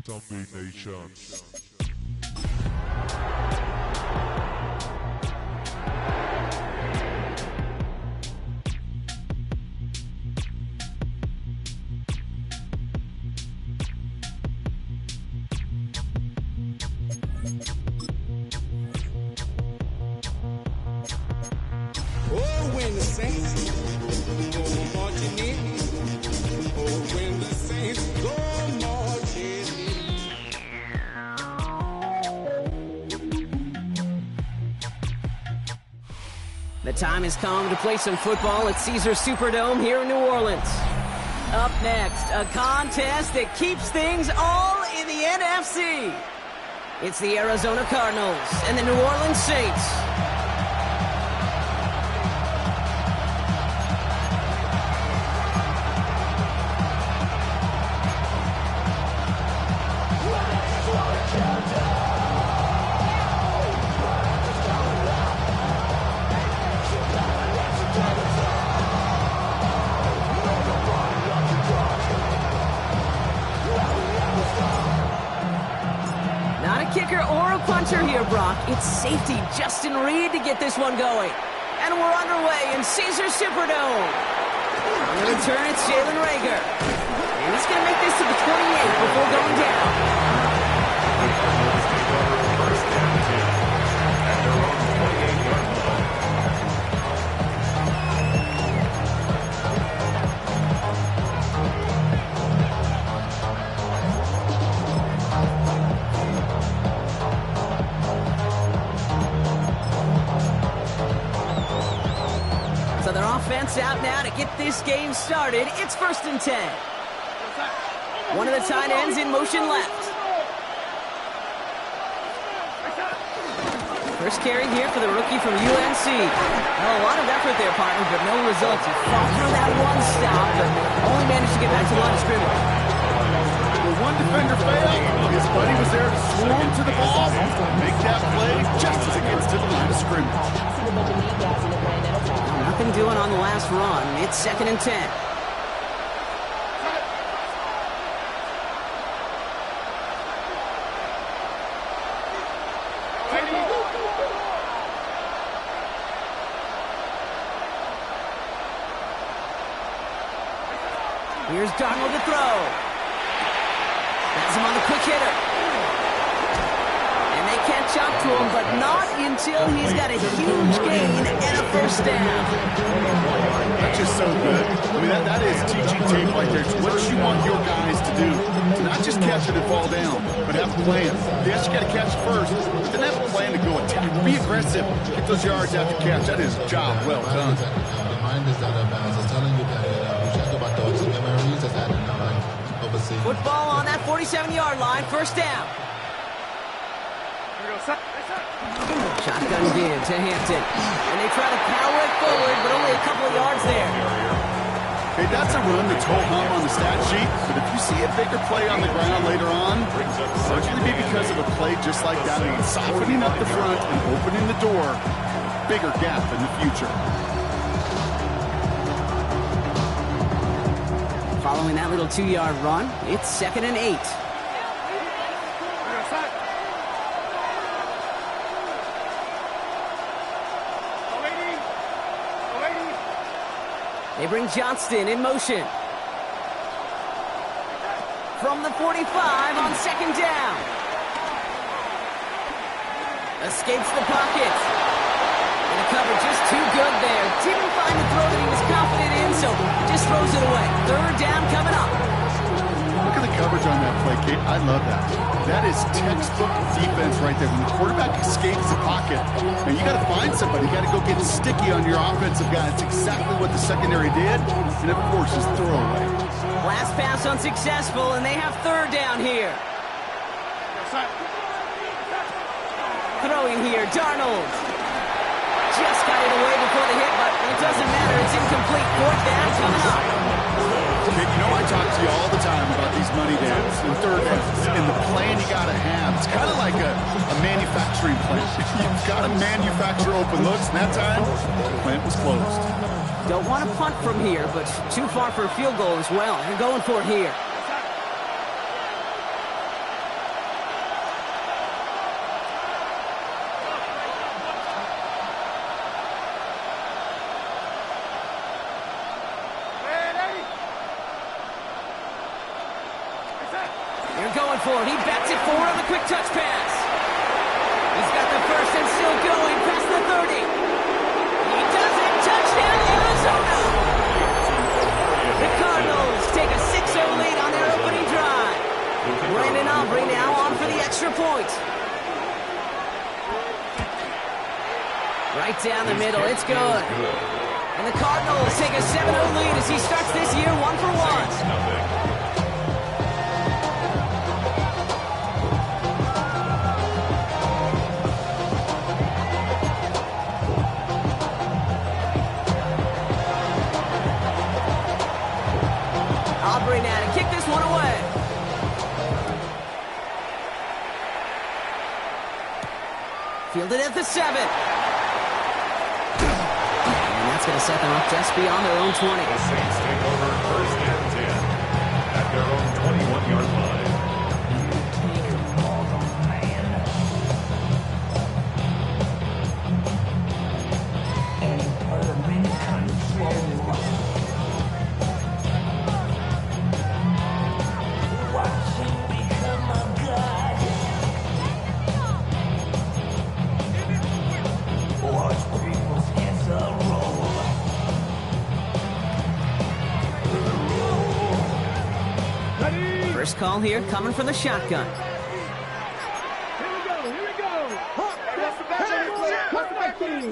Zombie Nation. Oh, when the saints go marching in. Oh, when the saints go marching in. The time has come to play some football at Caesars Superdome here in New Orleans. Up next, a contest that keeps things all in the NFC. It's the Arizona Cardinals and the New Orleans Saints. Not a kicker or a puncher here, Brock. It's safety Justin Reed to get this one going. And we're underway in Caesars Superdome. On the return, it's Jalen Rager. And he's going to make this to the 28 before going down. So their offense out now to get this game started. It's 1st and 10. One of the tight ends in motion left. First carry here for the rookie from UNC. Well, a lot of effort there, partner, but no results. He fought through that one stop, but only managed to get back to the line of scrimmage. The one defender failed. His buddy was there to swarm to the ball, make that play just as it gets to the line of scrimmage. Nothing doing on the last run. It's 2nd and 10. Here's Darnold to throw. That's him on the quick hitter. And they catch up to him, but not until he's got a huge gain and a first down. That's just so good. I mean, that is teaching tape right there. It's what you want your guys to do. To not just catch it and fall down, but have a plan. Yes, you got to catch first, but then have a plan to go attack. Be aggressive. Get those yards after catch. That is a job well done. The mind is not about. I was telling you that we talk about those memories as I overseas. Football on that 47-yard line. First down. Shotgun give to Hampton. And they try to power it forward, but only a couple of yards there. Hey, that's a run that's whole hum on the stat sheet, but if you see a bigger play on the ground later on, it's going to be because of a play just like that, and softening up the front and opening the door, bigger gap in the future. Following that little 2-yard run, it's 2nd and 8. They bring Johnston in motion. From the 45 on 2nd down. Escapes the pocket. And the cover just too good there. Didn't find the throw that he was confident in, so just throws it away. 3rd down coming up. Look at the coverage on that play, Kate. I love that. That is textbook defense right there. When the quarterback escapes the pocket, and you got to find somebody. You got to go get sticky on your offensive guy. It's exactly what the secondary did, and of course, his throwaway. Last pass unsuccessful, and they have 3rd down here. Throwing here, Darnold. Just got it away before the hit, but it doesn't matter. It's incomplete. 4th down coming up. Kate, you know I talk to you all the time about these money downs and 3rd downs and the plan you got to have. It's kind of like a manufacturing plant. You've got to manufacture open looks, and that time, the plant was closed. Don't want to punt from here, but too far for a field goal as well. They're going for it here. going for it. He bats it forward on the quick touch pass. He's got the first and still going past the 30. He does it. Touchdown, Arizona. The Cardinals take a 6-0 lead on their opening drive. Brandon Aubrey now on for the extra point. Right down the middle. It's good. And the Cardinals take a 7-0 lead as he starts this year 1-for-1. Aubrey now to kick this one away. Fielded at the 7. And that's going to set them up just beyond their own 20. The Saints take over first and 10 at their own 21-yard line. First call here coming from the shotgun. Here we go. Cut my team.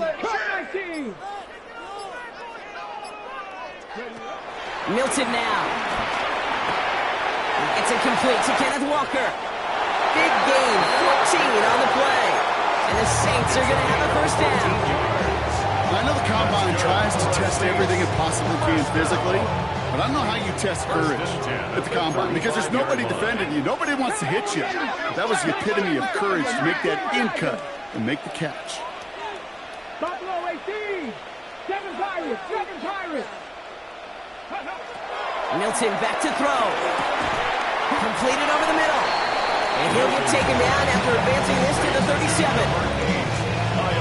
Milton now. It's incomplete to Kenneth Walker. Big gain, 14 on the play. And the Saints are going to have a first down. I know the Combine tries to test everything it possibly can physically, but I don't know how you test courage at the Combine because there's nobody defending you. Nobody wants to hit you. That was the epitome of courage to make that in cut and make the catch. Buffalo 18. Seven Pirates. Milton back to throw. Completed over the middle. And he'll get taken down after advancing this to the 37.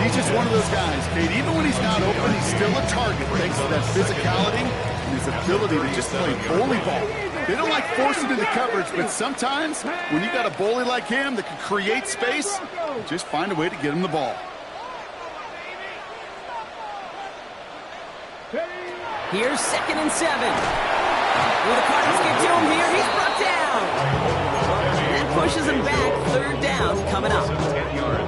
He's just one of those guys, Kate. Even when he's not open, he's still a target thanks to that physicality and his ability to just play bully ball. They don't like forcing into coverage, but sometimes when you got a bully like him that can create space, just find a way to get him the ball. Here's 2nd and 7. Will the Cardinals get to him here? He's brought down. That pushes him back. 3rd down coming up.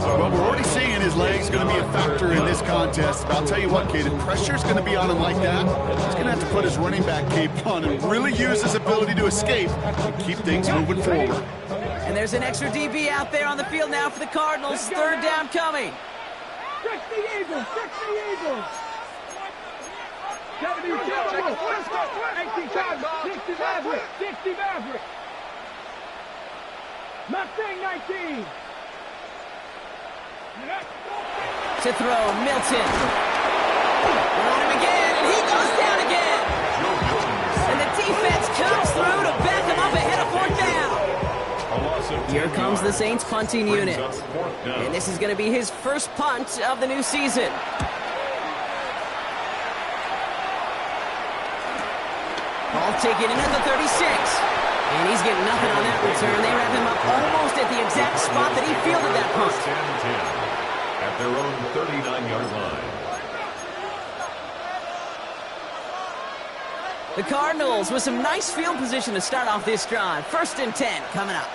Well, we're already seeing his legs going to be a factor in this contest. But I'll tell you what, Kate, if pressure's going to be on him like that, he's going to have to put his running back cape on and really use his ability to escape and keep things moving forward. And there's an extra DB out there on the field now for the Cardinals. 3rd down coming. 60 Eagles. 70 Maverick. Mustang 19. To throw, Milton. On him again, and he goes down again. And the defense comes through to back him up ahead of 4th down. Here comes the Saints punting unit. And this is going to be his first punt of the new season. Ball taken in at the 36. And he's getting nothing on that return. They wrap him up almost at the exact spot that he fielded that punt. At their own 39-yard line. The Cardinals with some nice field position to start off this drive. 1st and 10 coming up.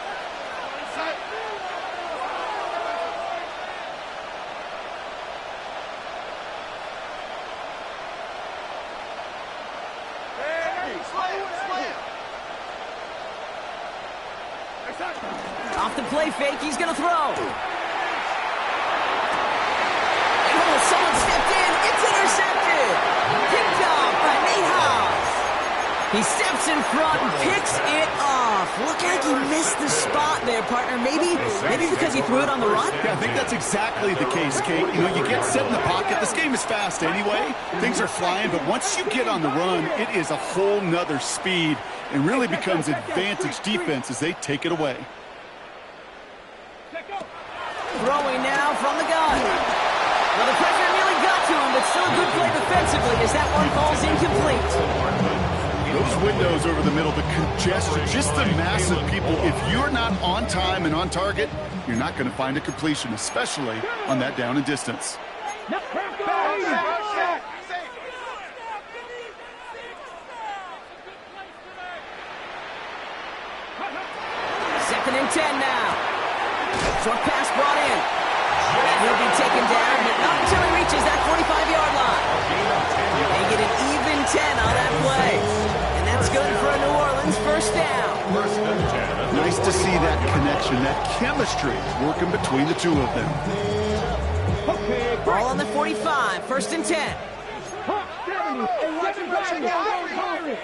Off the play fake, he's going to throw. Oh, someone stepped in. It's intercepted. Picked off by Nate Hobbs. He steps in front and picks it off. Looked like he missed the spot there, partner. Maybe because he threw it on the run? Yeah, I think that's exactly the case, Kate. You know, you get set in the pocket. This game is fast anyway. Things are flying, but once you get on the run, it is a whole nother speed and really becomes advantage defense as they take it away. Throwing now from the gun. Well, the pressure nearly got to him, but still a good play defensively as that one falls incomplete. Those windows over the middle, the congestion, just the mass of people. If you're not on time and on target, you're not going to find a completion, especially on that down and distance. Second and 10 now. Short pass brought in. And he'll be taken down, but not until he reaches that 45-yard line. They get an even 10 on that play. And that's good for a New Orleans first down. Nice to see that connection, that chemistry working between the two of them. Ball on the 45, first and 10. 70, 11 Pirates.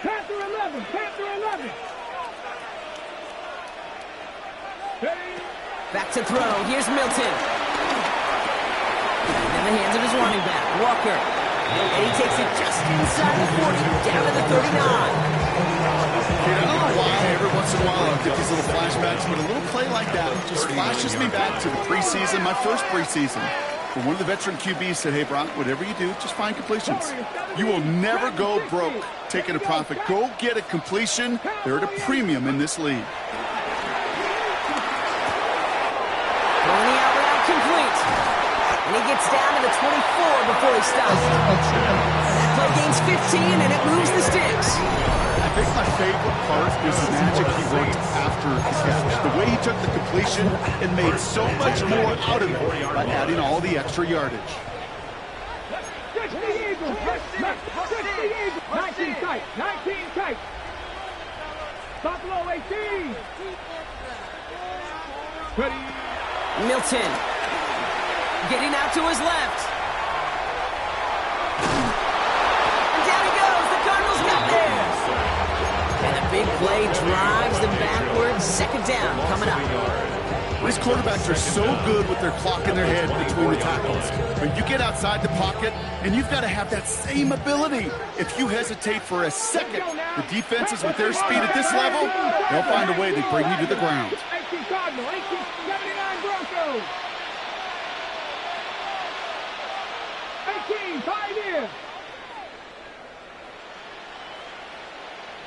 Panther 11, Panther 11. Back to throw. Here's Milton. In the hands of his running back, Walker. And he takes it just inside the 40, down to the 39. I don't know why every once in a while I get these little flashbacks, but a little play like that just flashes me back to the preseason, my first preseason. But one of the veteran QBs said, hey, Brock, whatever you do, just find completions. You will never go broke taking a profit. Go get a completion. They're at a premium in this league. Throwing the out route complete. And he gets down to the 24 before he stops. That play gains 15, and it moves the sticks. I think my favorite part is the magic he worked after the catch. The way he took the completion and made so much more out of it by adding all the extra yardage. 60 Eagles, 60 Eagles. 19 tight, 19 tight. Buffalo 18. Ready. Milton. Getting out to his left. And down he goes. The Cardinals got there. And a big play drives them backwards. Second down coming up. These quarterbacks are so good with their clock in their head between the tackles. But you get outside the pocket, and you've got to have that same ability. If you hesitate for a second, the defenses with their speed at this level, they'll find a way to bring you to the ground. 18 Cardinal, 1879 Broncos. 18, Pioneer.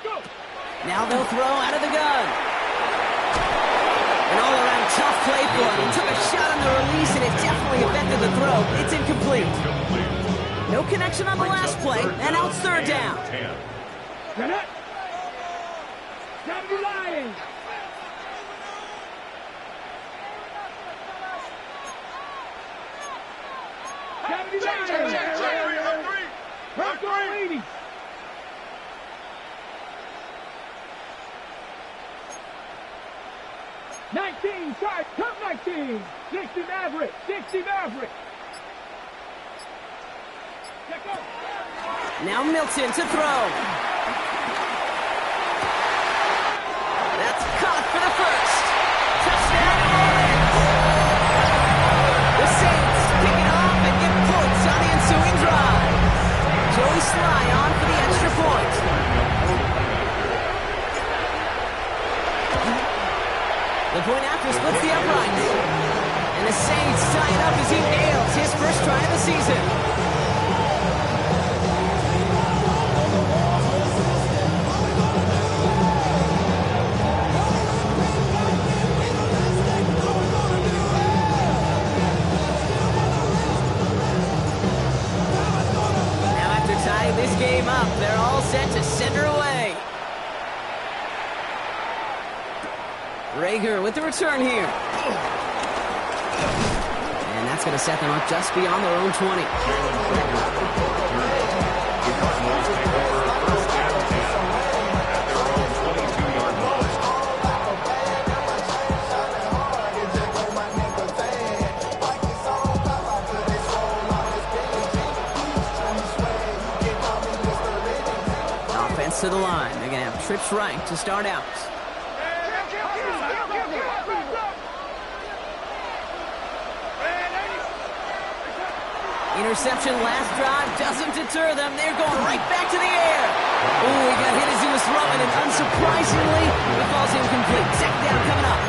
Go. Now they'll throw out of the gun. An all-around tough play for him. He took a shot on the release, and it definitely affected the throw. It's incomplete. No connection on the last play, and now it's third down. Connect. 70 Lions. Bronco 80. Side, come 19. 60 Maverick, 60 Maverick. Check out. Now Milton to throw. That's caught for the first. Touchdown Lions. The Saints pick it off and get points on the ensuing drive. Joey Sly on for the extra point. The point after splits the uprights. And the Saints tie it up as he nails his first try of the season. Now after tying this game up, they're all set to send her away. Rager with the return here. And that's going to set them up just beyond their own 20. Offense to the line. They're going to have trips right to start out. Interception last drive doesn't deter them. They're going right back to the air. Ooh, he got hit as he was throwing, and unsurprisingly, it falls incomplete. Second down coming up.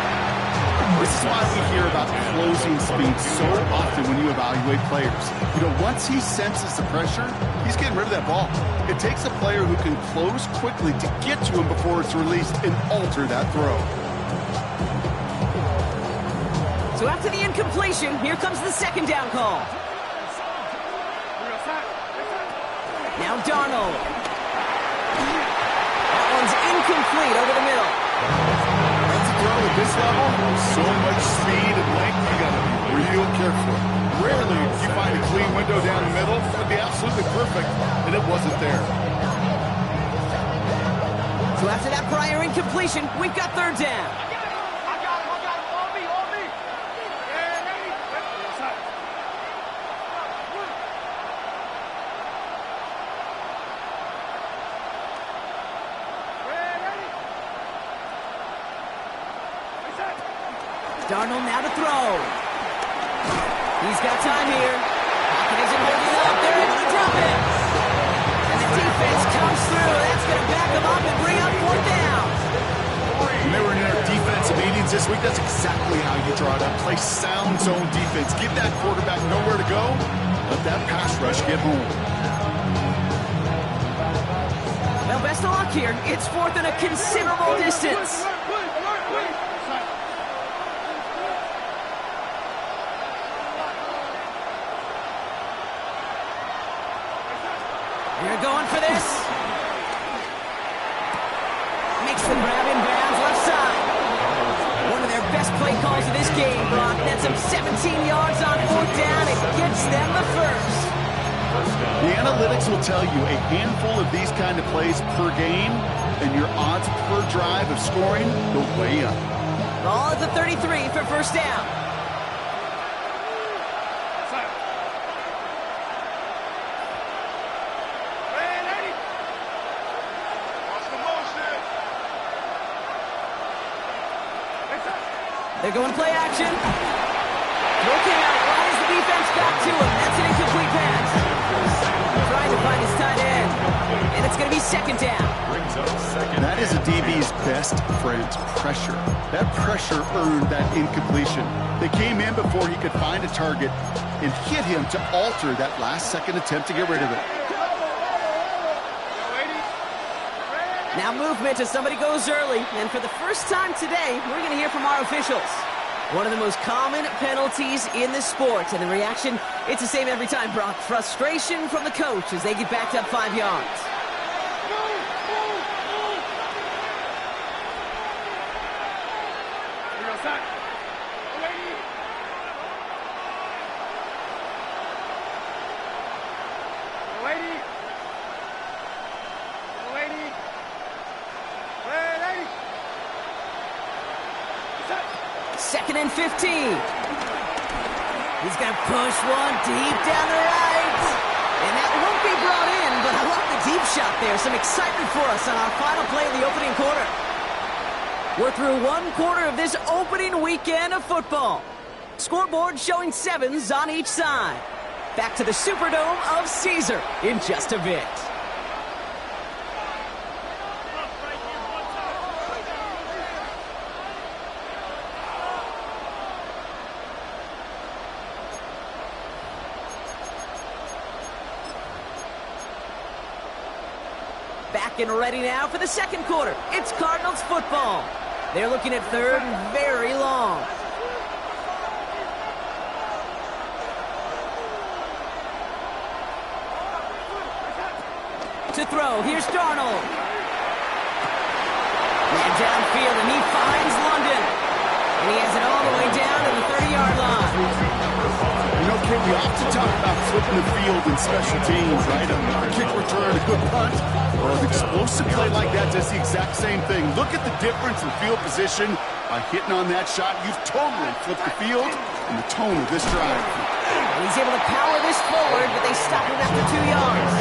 This is why we hear about closing speed so often when you evaluate players. You know, once he senses the pressure, he's getting rid of that ball. It takes a player who can close quickly to get to him before it's released and alter that throw. So after the incompletion, here comes the second down call. Now Darnold. That one's incomplete over the middle. That's a throw at this level. So much speed and length, you got to be real careful. Rarely do you find a clean window down the middle. It would be absolutely perfect, and it wasn't there. So after that prior incompletion, we've got third down. Darnold now to throw. He's got time here. Pocket isn't holding up. They're able to drop it. And the defense comes through. That's going to back them up and bring up fourth down. When they were in their defensive meetings this week, that's exactly how you draw it up. Play sound zone defense. Give that quarterback nowhere to go. Let that pass rush get home. Well, best of luck here. It's fourth and a considerable distance. They're going for this. Makes the grab in bounds left side. One of their best play calls of this game, Brock. That's some 17 yards on fourth down. It gets them the first. The analytics will tell you a handful of these kind of plays per game, and your odds per drive of scoring go way up. Ball at the 33 for first down. They're going play action. Looking out right as the defense got to him. That's an incomplete pass. Trying to find his tight end. And it's going to be second down. That is a DB's best friend, pressure. That pressure earned that incompletion. They came in before he could find a target and hit him to alter that last-second attempt to get rid of it. Now movement as somebody goes early. And for the first time today, we're going to hear from our officials. One of the most common penalties in the sport. And the reaction, it's the same every time, Brock. Frustration from the coach as they get backed up 5 yards. Second and 15. He's going to push one deep down the right. And that won't be brought in, but I love the deep shot there. Some excitement for us on our final play of the opening quarter. We're through one quarter of this opening weekend of football. Scoreboard showing 7s on each side. Back to the Superdome of Caesar in just a bit. Back and ready now for the second quarter. It's Cardinals football. They're looking at third and very long. To throw, here's Darnold. Man downfield, and he finds London. And he has it all the way down to the 30-yard line. You know, Kate, we often talk about flipping the field in special teams, right? A kick return, a good punt. Well, an explosive play like that does the exact same thing. Look at the difference in field position. By hitting on that shot, you've totally flipped the field and the tone of this drive. And he's able to power this forward, but they stop him after 2 yards.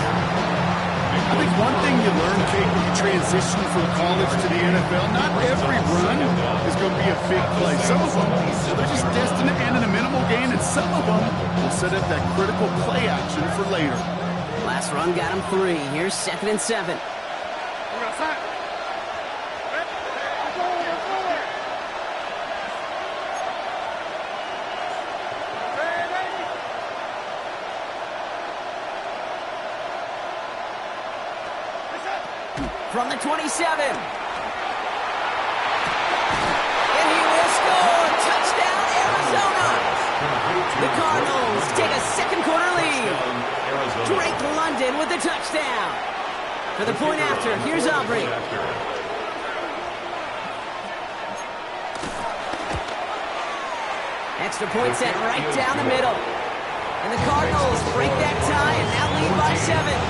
I think one thing you learn, Kate, when you transition from college to the NFL, not every run is going to be a big play. Some of them, they're just destined to end in a minimal gain, and some of them will set up that critical play action for later. Last run got him 3. Here's second and 7. from the 27. And he will score. Touchdown, Arizona. The Cardinals take a second quarter lead. Drake London with the touchdown. For the point after, here's Aubrey. Extra point set right down the middle. And the Cardinals break that tie and now lead by 7.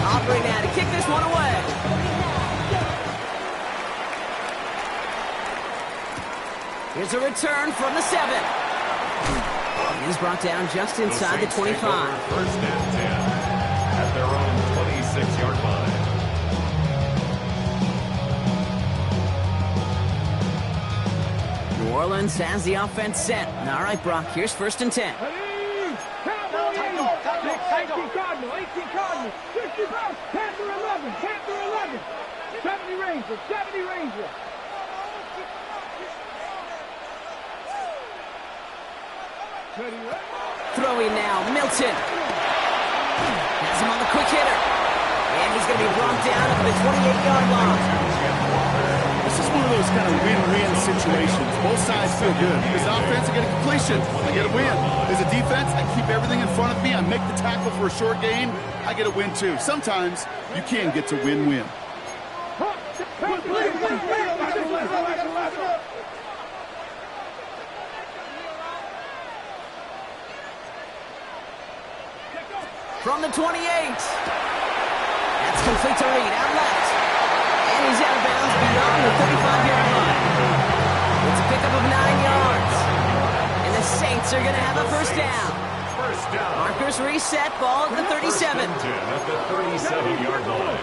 Aubrey now to kick this one away. Here's a return from the 7. It is brought down just inside the 25. First and 10 at their own 26-yard line. New Orleans has the offense set. All right, Brock, here's first and 10. Cardinal, 18 Cardinal, 60 Bucks, Panther 11, Panther 11, 70 Ranger, 70 Ranger. Throwing now, Milton. Has him on the quick hitter. And he's going to be brought down at the 28-yard line. This is one of those kind of win-win situations. Both sides feel good. As an offense, I get a completion. I get a win. As a defense, I keep everything in front of me. I make the tackle for a short gain. I get a win, too. Sometimes you can get to win-win. From the 28. That's complete to Reed, out left. And he's out of bounds beyond the 35-yard line. It's a pickup of 9 yards. And the Saints are going to have a first down. First down. Markers reset, ball at the 37. At the 37-yard line.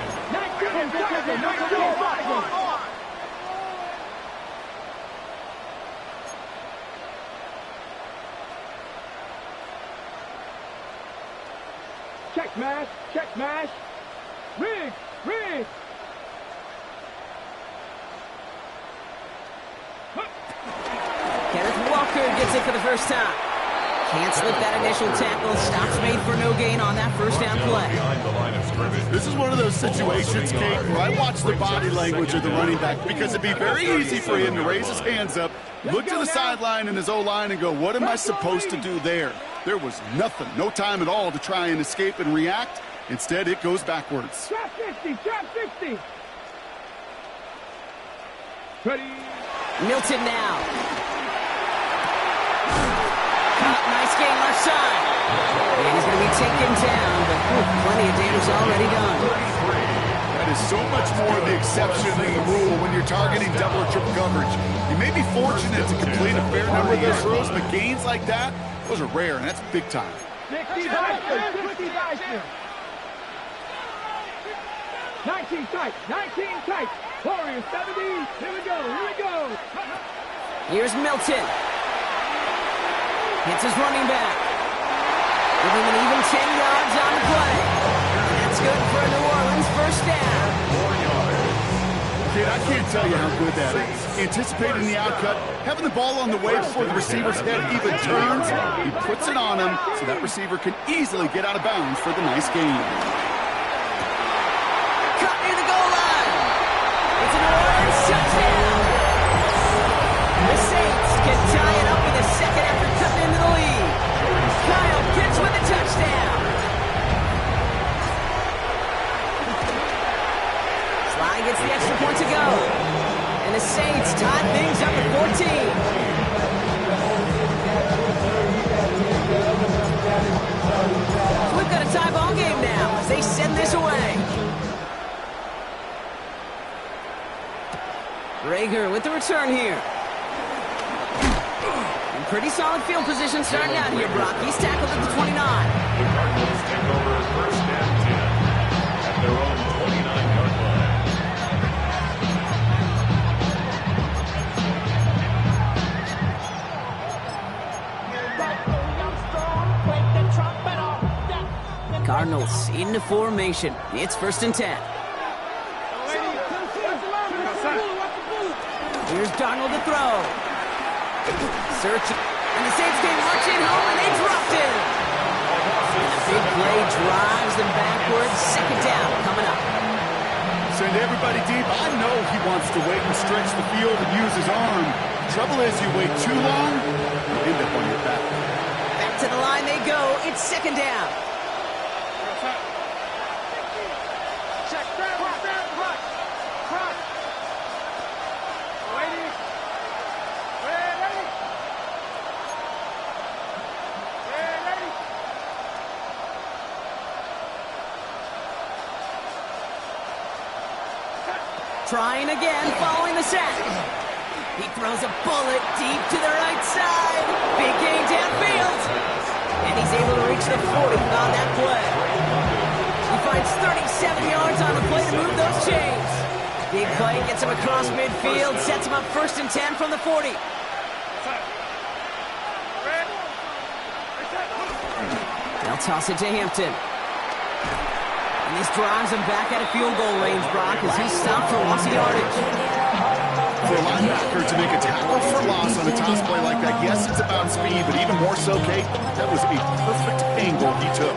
Check mash. Riggs. Kenneth Walker gets it for the first time. Can't slip that initial tackle. Stops made for no gain on that first down play. Behind the line of scrimmage. This is one of those situations, Kate, where I watch the body language of the running back because it'd be very easy for him to raise his hands up, look to the sideline in his O-line and go, what am I supposed to do there? There was nothing, no time at all to try and escape and react. Instead, it goes backwards. Trap 60. Ready. Milton now. Caught, nice game left side. And he's going to be taken down, but plenty of damage already done. That is so much more the exception than the rule when you're targeting double or triple coverage. You may be fortunate to complete a fair number of those throws, but gains like that, those are rare, and that's big time. 60 Dyson. 19 tight. Warriors 70. Here we go. Here's Milton. Hits his running back. Giving him an even 10 yards on the play. And that's good for a New Orleans first down. 4 yards. Kid, I can't tell you how good that is. Anticipating the outcut, having the ball on the way before the receiver's head even turns, he puts it on him so that receiver can easily get out of bounds for the nice gain. Cut near the goal line. It's a New Orleans touchdown. The Saints can tie it up in the second after cutting into the lead. Kyle Pitts with a touchdown. Sly gets the extra point to go. And the Saints tie things up at 14. So we've got a tie ball game now as they send this away. Rager with the return here. And pretty solid field position starting out here, Brock. He's tackled at the 29. The Cardinals take over first and 10 at their own 29-yard line. Cardinals into formation. It's first and 10. Here's Darnold to throw. Search. And the Saints came marching home, and they dropped it. And the big play drives them backwards. Second down coming up. Send everybody deep. I know he wants to wait and stretch the field and use his arm. Trouble is, you wait too long, you end up on your back. Back to the line they go. It's second down. Check, front. Ready? Trying again, following the sack. He throws a bullet deep to the right side. Big gain downfield. And he's able to reach the 40 on that play. He finds 37 yards on the play to move those chains. Big play gets him across midfield, sets him up 1st and 10 from the 40. They'll toss it to Hampton. And this drives him back out of field goal range, Brock, as he's stopped for loss of yardage. For a linebacker to make a tackle for loss on a toss play like that, yes, it's about speed, but even more so, Kate, that was a perfect angle he took.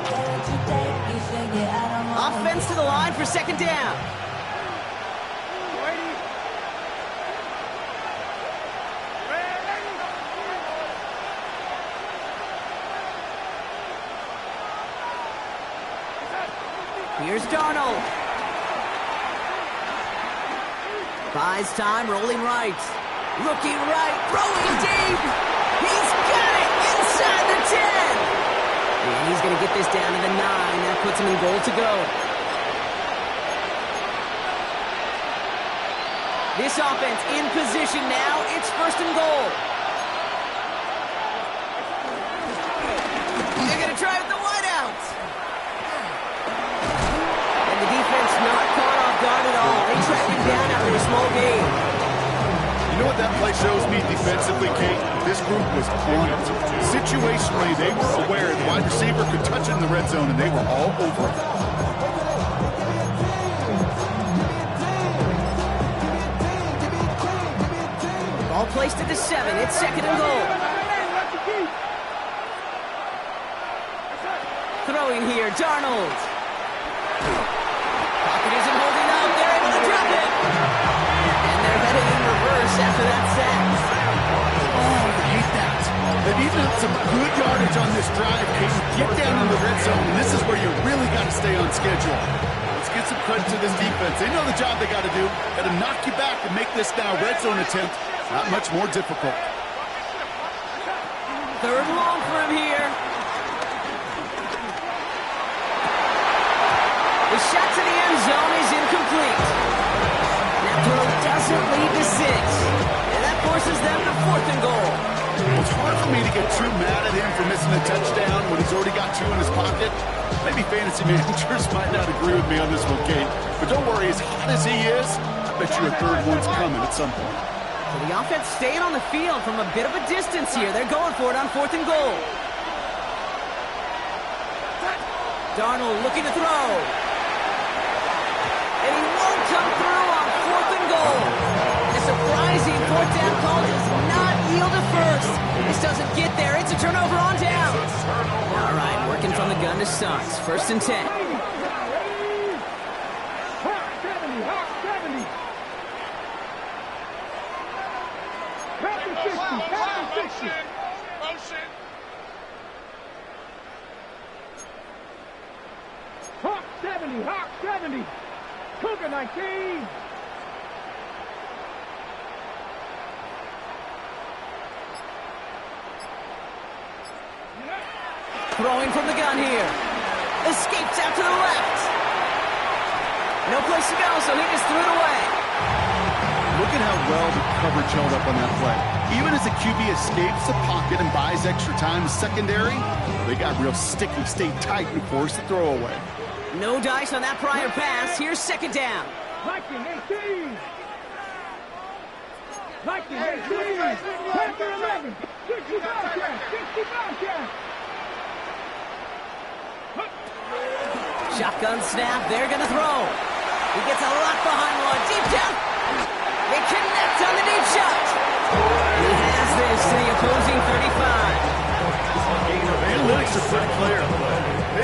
Offense to the line for second down. Here's Darnold. Buys time, rolling right. Looking right, throwing deep. He's got it inside the 10. And he's going to get this down to the 9. That puts him in goal to go. This offense in position now. It's 1st and goal. They're going to try with the wideout. And the defense not caught off guard at all. They track him down after a small gain. You know what that play shows me defensively, Kate? This group was on it. Situationally, they were aware the wide receiver could touch it in the red zone, and they were all over it. Ball placed at the 7. It's 2nd and goal. Throwing here, Darnold. Pocket isn't holding up. They're able to drop it. And they're headed in reverse after that sack. Oh, I hate that. They've even had some good yardage on this drive, Kate. Get down in the red zone, and this is where you really got to stay on schedule. Let's get some credit to this defense. They know the job they got to do. Got to knock you back and make this now red zone attempt not much more difficult. 3rd and long for him here. The shot to the end zone is incomplete. That throw doesn't lead to 6. And that forces them to 4th and goal. Well, it's hard for me to get too mad at him for missing a touchdown when he's already got 2 in his pocket. Maybe fantasy managers might not agree with me on this one, Kate. But don't worry, as hot as he is, I bet you a 3rd one's coming at some point. So the offense staying on the field from a bit of a distance here. They're going for it on 4th and goal. Darnold looking to throw. And he won't come through on 4th and goal. And a surprising 4th down call does not yield a first. This doesn't get there. It's a turnover on down. All right, working from the gun to starts. 1st and 10. Hawk 70, Hawk 70. Pass the 60, pass the 60. Hawk 70, Hawk 70. Cougar 19. Throwing from the gun here. Escapes out to the left. No place to go, so he just threw it away. Look at how well the coverage held up on that play. Even as the QB escapes the pocket and buys extra time in secondary, they got real sticky, stayed tight, and forced the throwaway. No dice on that prior pass. Here's 2nd down. Viking 18. Viking 18. Panther 11. 60 Bobcats. 60 Bobcats. Shotgun snap. They're going to throw. He gets a lot behind one. Deep down. They connect on the deep shot. He has this to the opposing 35. Quarterbacks are pretty clear.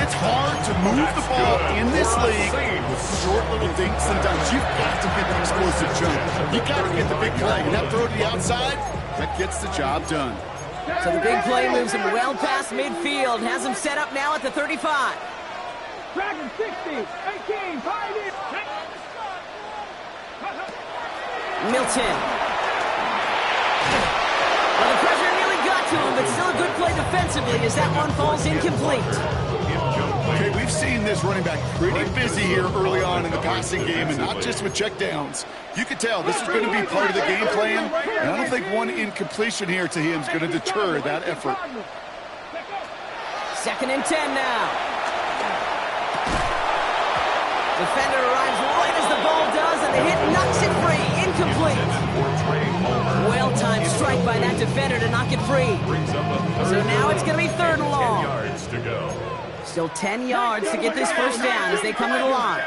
It's hard to move the ball in this league with short little dinks and dunks. You've got to get the explosive jump. You've got to get the big play. And that throw to the outside, that gets the job done. So the big play moves him well past midfield. Has him set up now at the 35. Dragon 60, 18, Pioneer. Milton. Well, the pressure nearly got to him, but still a good play defensively as that one falls incomplete. Okay, we've seen this running back pretty busy here early on in the passing game, and not just with checkdowns. You can tell this is going to be part of the game plan, and I don't think one incompletion here to him is going to deter that effort. 2nd and 10 now. Defender arrives right as the ball does, and the hit knocks it free. Incomplete. Well-timed strike by that defender to knock it free. So now it's going to be 3rd and long. Still 10 yards to get this first down as they come to the line.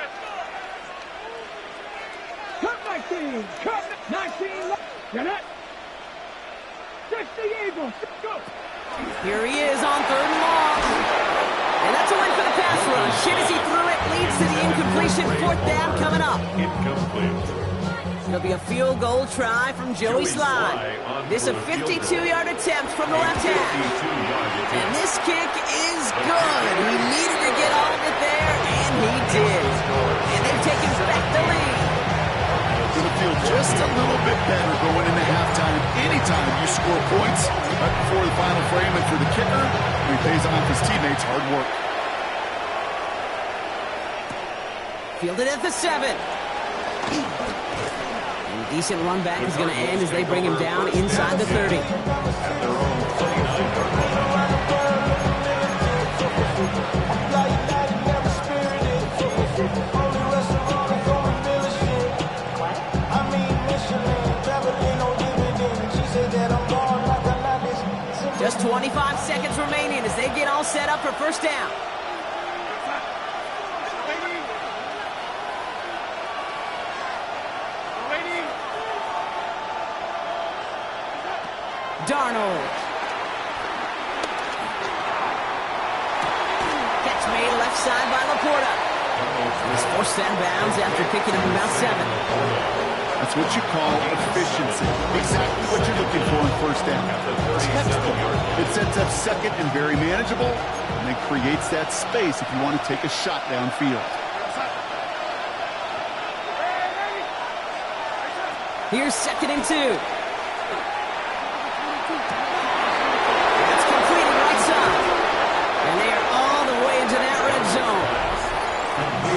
Cut 19, cut 19. Get it. 60 Eagles. Go. Here he is on 3rd and long. And that's a win for the pass rush. Hit as he threw it, leads to the incompletion. 4th down coming up. It'll be a field goal try from Joey Slye. This a 52-yard attempt from the left half. And this kick is good. He needed to get all of it there, and he did. And they've taken back the lead. Going to feel just a little bit better going into halftime. Anytime you score points right before the final frame, and for the kicker, he pays off his teammates' hard work. Fielded at the 7. And decent run back is going to end as they bring him down inside the 30. Just 25 seconds remaining as they get all set up for first down. Darnold. Catch made left side by Laporta. He's forced out of bounds after picking up about 7. That's what you call efficiency. Exactly what you're looking for in first down. It sets up 2nd and very manageable, and it creates that space if you want to take a shot downfield. Here's 2nd and 2. That's completed right side. And they are all the way into that red zone.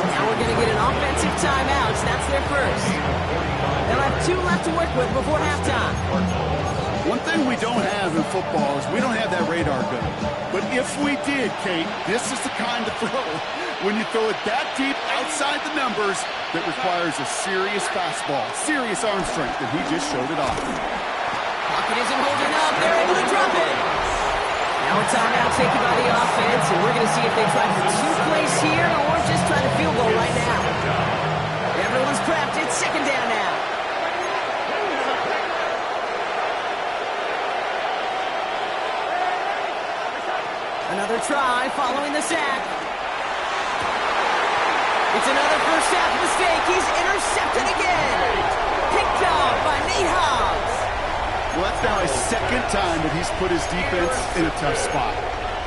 Now we're going to get an offensive timeout. That's their first. They'll have 2 left to work with before halftime. One thing we don't have in football is we don't have that radar gun. But if we did, Kate, this is the kind of throw, when you throw it that deep outside the numbers, that requires a serious fastball, serious arm strength, and he just showed it off. Pocket isn't holding up. They're able to drop it. Now a timeout taken by the offense, and we're going to see if they try for 2 plays here or just try to field goal right now. Everyone's prepped. It's 2nd down now. Another try following the sack. It's another first half mistake. He's intercepted again. Picked off by Nate Hobbs. Well, that's now his 2nd time that he's put his defense in a tough spot.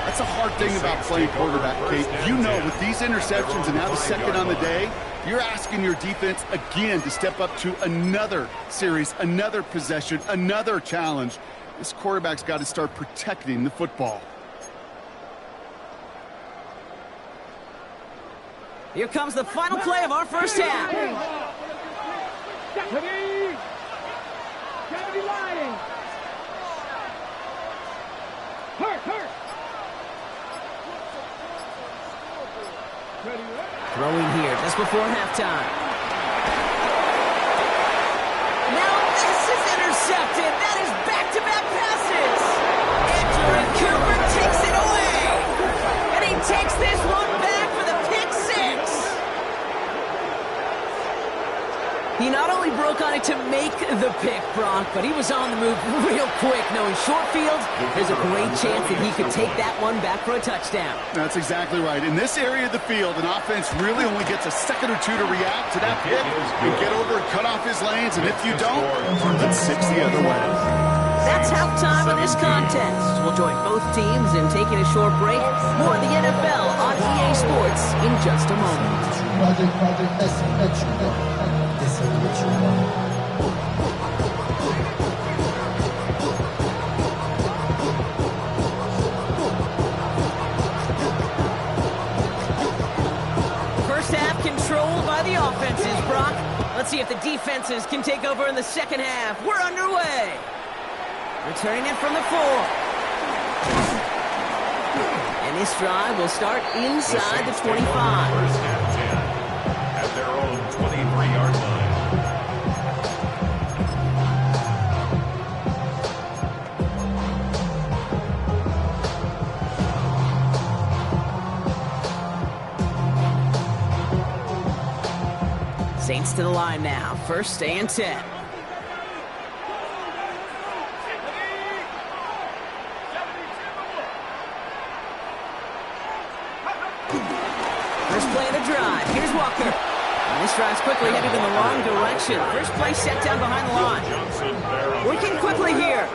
That's a hard thing about playing quarterback, Kate. You know, with these interceptions and now the 2nd on the day, you're asking your defense again to step up to another series, another possession, another challenge. This quarterback's got to start protecting the football. Here comes the final play of our first half. Deputy! Deputy Lining! Hurt! Throwing here just before halftime. Now this is intercepted. That is back-to-back passes. And Jordan Cooper takes it away. And he takes this one back for the pick 6. He not only broke on it to make make the pick, Brock, but he was on the move real quick, knowing short field, there's a great chance that he could take that one back for a touchdown. That's exactly right. In this area of the field, an offense really only gets a second or two to react to that pick and get over and cut off his lanes, and if you don't, it's 6 the other way. That's halftime of this contest. We'll join both teams in taking a short break. More of the NFL on EA Sports in just a moment. First half controlled by the offenses, Brock. Let's see if the defenses can take over in the second half. We're underway. Returning it from the 4. And this drive will start inside the 25. First and 10 at their own 23-yard line. Saints to the line now. First and 10. First play of the drive. Here's Walker. And this drive's quickly headed in the wrong direction. First play set down behind the line. Working quickly here.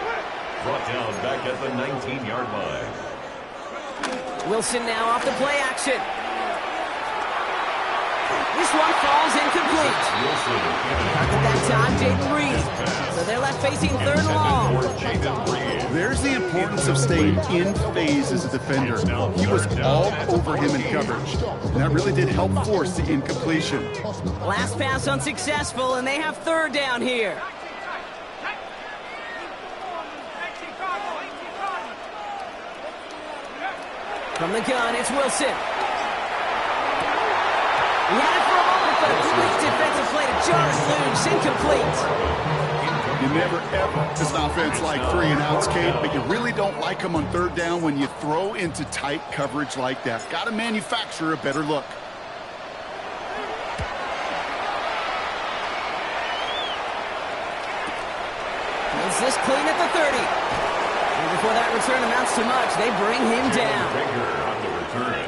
Brought down back at the 19-yard line. Wilson now off the play action. This one falls incomplete. At that time, Jayden Reed. So they're left facing third and long. There's the importance of staying in phase as a defender. He was all over him in coverage, and that really did help force the incompletion. Last pass unsuccessful, and they have third down here. From the gun, it's Wilson. He had it for a moment, but a quick defensive play to jar it loose, incomplete. You never, ever, as an offense, like 3-and-outs, Kate, but you really don't like them on third down when you throw into tight coverage like that. Got to manufacture a better look. Is this clean at the 30? And before that return amounts to much, they bring him down. Rager on the return.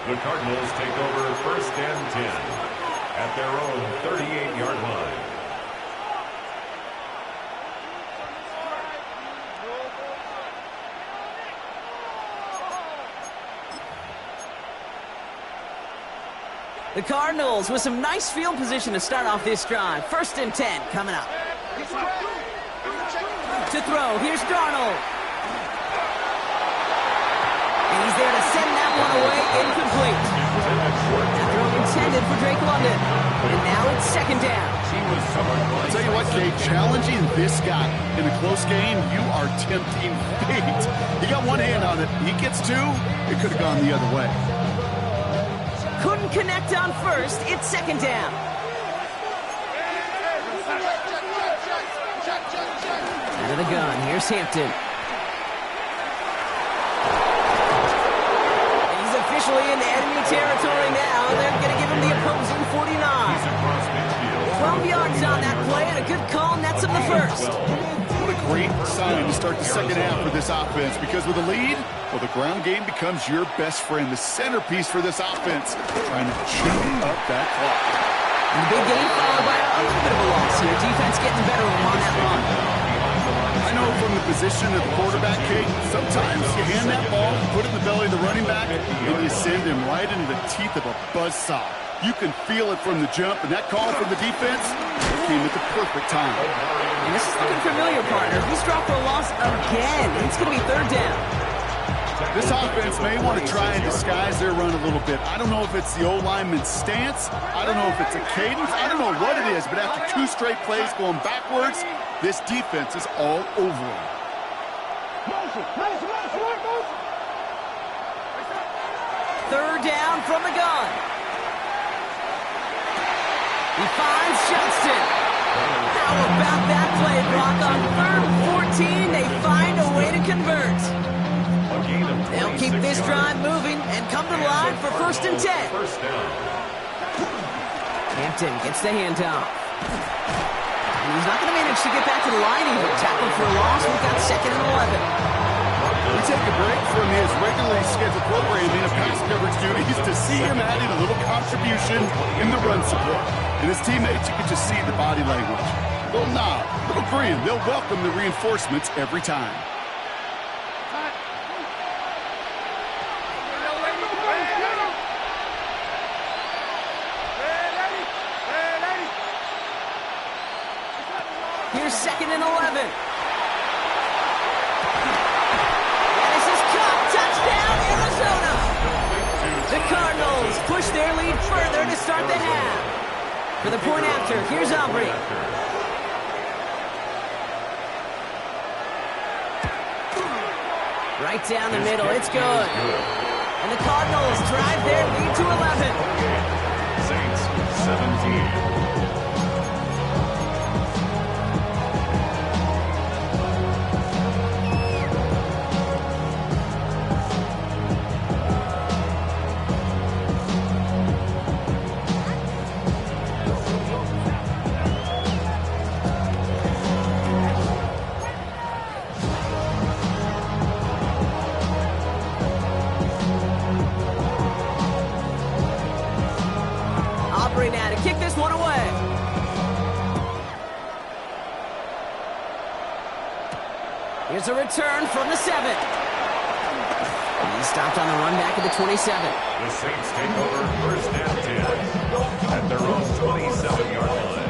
The Cardinals take over first and 10 at their own 38-yard line. The Cardinals with some nice field position to start off this drive. First and 10 coming up. To throw, here's Darnold. And he's there to send that one away, incomplete. That throw intended for Drake London. And now it's second down. I'll tell you what, Kate, challenging this guy in a close game, you are tempting fate. He got one hand on it. He gets two, it could have gone the other way. Couldn't connect on first. It's second down. Out of the gun. Here's Hampton. He's officially in enemy territory now. They're going to give him the opposing 49. 12 yards on that play, and a good call nets him the first. What a great sign to start the second half for this offense, because with a lead, well, the ground game becomes your best friend, the centerpiece for this offense, trying to chew up that clock. And the big game followed by a little bit of a loss here. Defense getting better on that run. I know from the position of the quarterback, Kate, sometimes you hand that ball, put it in the belly of the running back, and you send him right into the teeth of a buzzsaw. You can feel it from the jump, and that call from the defense came at the perfect time. And this is looking familiar, partner. He's dropped for a loss again. It's going to be third down. This offense may want to try and disguise their run a little bit. I don't know if it's the O-lineman's stance. I don't know if it's a cadence. I don't know what it is, but after two straight plays going backwards, this defense is all over him. Third down from the gun. He finds Johnston. How about that play, Brock? On third and 14, they find a way to convert. They'll keep this drive moving and come to the line for first and 10. Hampton gets the handoff. He's not going to manage to get back to the line even. Tackled for a loss. We've got 2nd and 11. We take a break from his regularly scheduled programming of pass coverage duties to see him adding a little contribution in the run support. And his teammates, you can just see the body language. Little nod, little grin. They'll welcome the reinforcements every time. Here's 2nd and 11. And this is caught. Touchdown, Arizona. The Cardinals push their lead further to start the half. For the point after, here's Aubrey. Right down the middle, it's good. And the Cardinals drive their lead to 11. Saints 17. Now to kick this one away. Here's a return from the 7. He stopped on the run back at the 27. The Saints take over 1st and 10 at their own 27-yard line.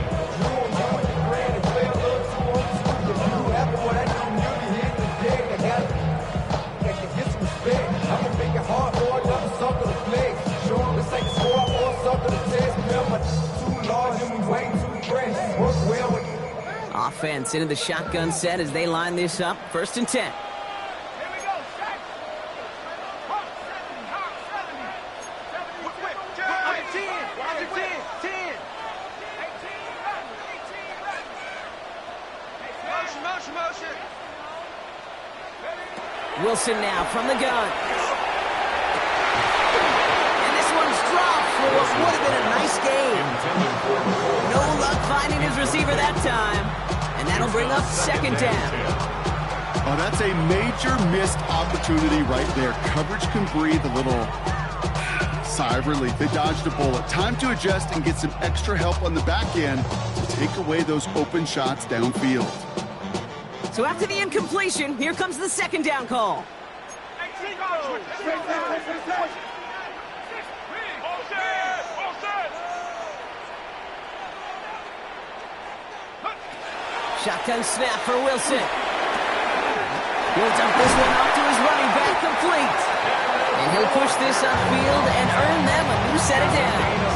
Offense into the shotgun set as they line this up. 1st and 10. Wilson now from the gun. And this one's dropped for what would have been a nice game. No luck finding his receiver that time. And that'll bring up 2nd down. Oh, that's a major missed opportunity right there. Coverage can breathe a little sigh of relief. They dodged a bullet. Time to adjust and get some extra help on the back end to take away those open shots downfield. So after the incompletion, here comes the 2nd down call. Shotgun snap for Wilson. He'll dump this one off to his running back, complete. And he'll push this upfield and earn them a new set of downs.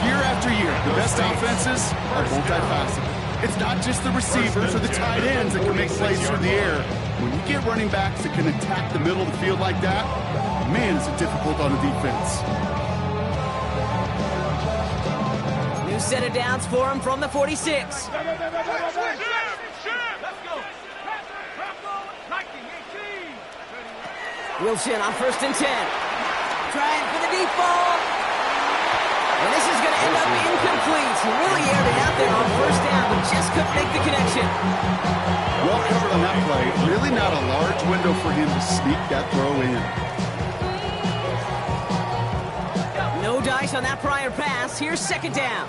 Year after year, the best offenses are multifaceted. It's not just the receivers or the tight ends that can make plays through the air. When you get running backs that can attack the middle of the field like that, man, is it difficult on a defense. New set of downs for him from the 46. Wilson on 1st and 10. Trying for the deep ball. And this is going to end up incomplete. He really aired it out there on 1st down, but just couldn't make the connection. Well covered on that play. Really not a large window for him to sneak that throw in. No dice on that prior pass. Here's 2nd down.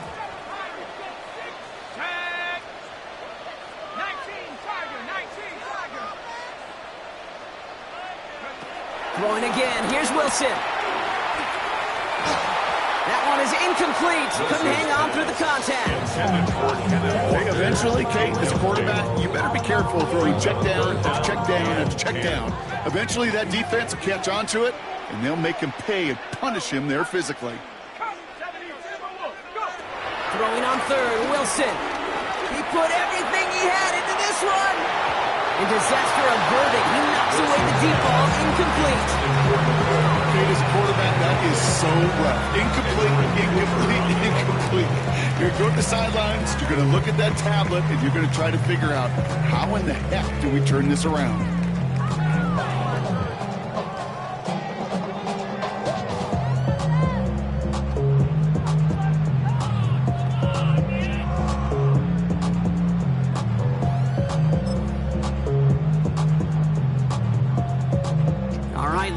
Throwing again. Here's Wilson. That one is incomplete. Couldn't hang on through the contact. Hey, eventually, Kate, as a quarterback, you better be careful throwing check down after check down after check down. Eventually, that defense will catch on to it, and they'll make him pay and punish him there physically. Throwing on 3rd, Wilson. He put everything he had into this one. In disaster averted, he knocks away the deep ball, incomplete. Kate, as a quarterback, that is so rough. Incomplete. You're going to go to the sidelines, you're going to look at that tablet, and you're going to try to figure out how in the heck do we turn this around.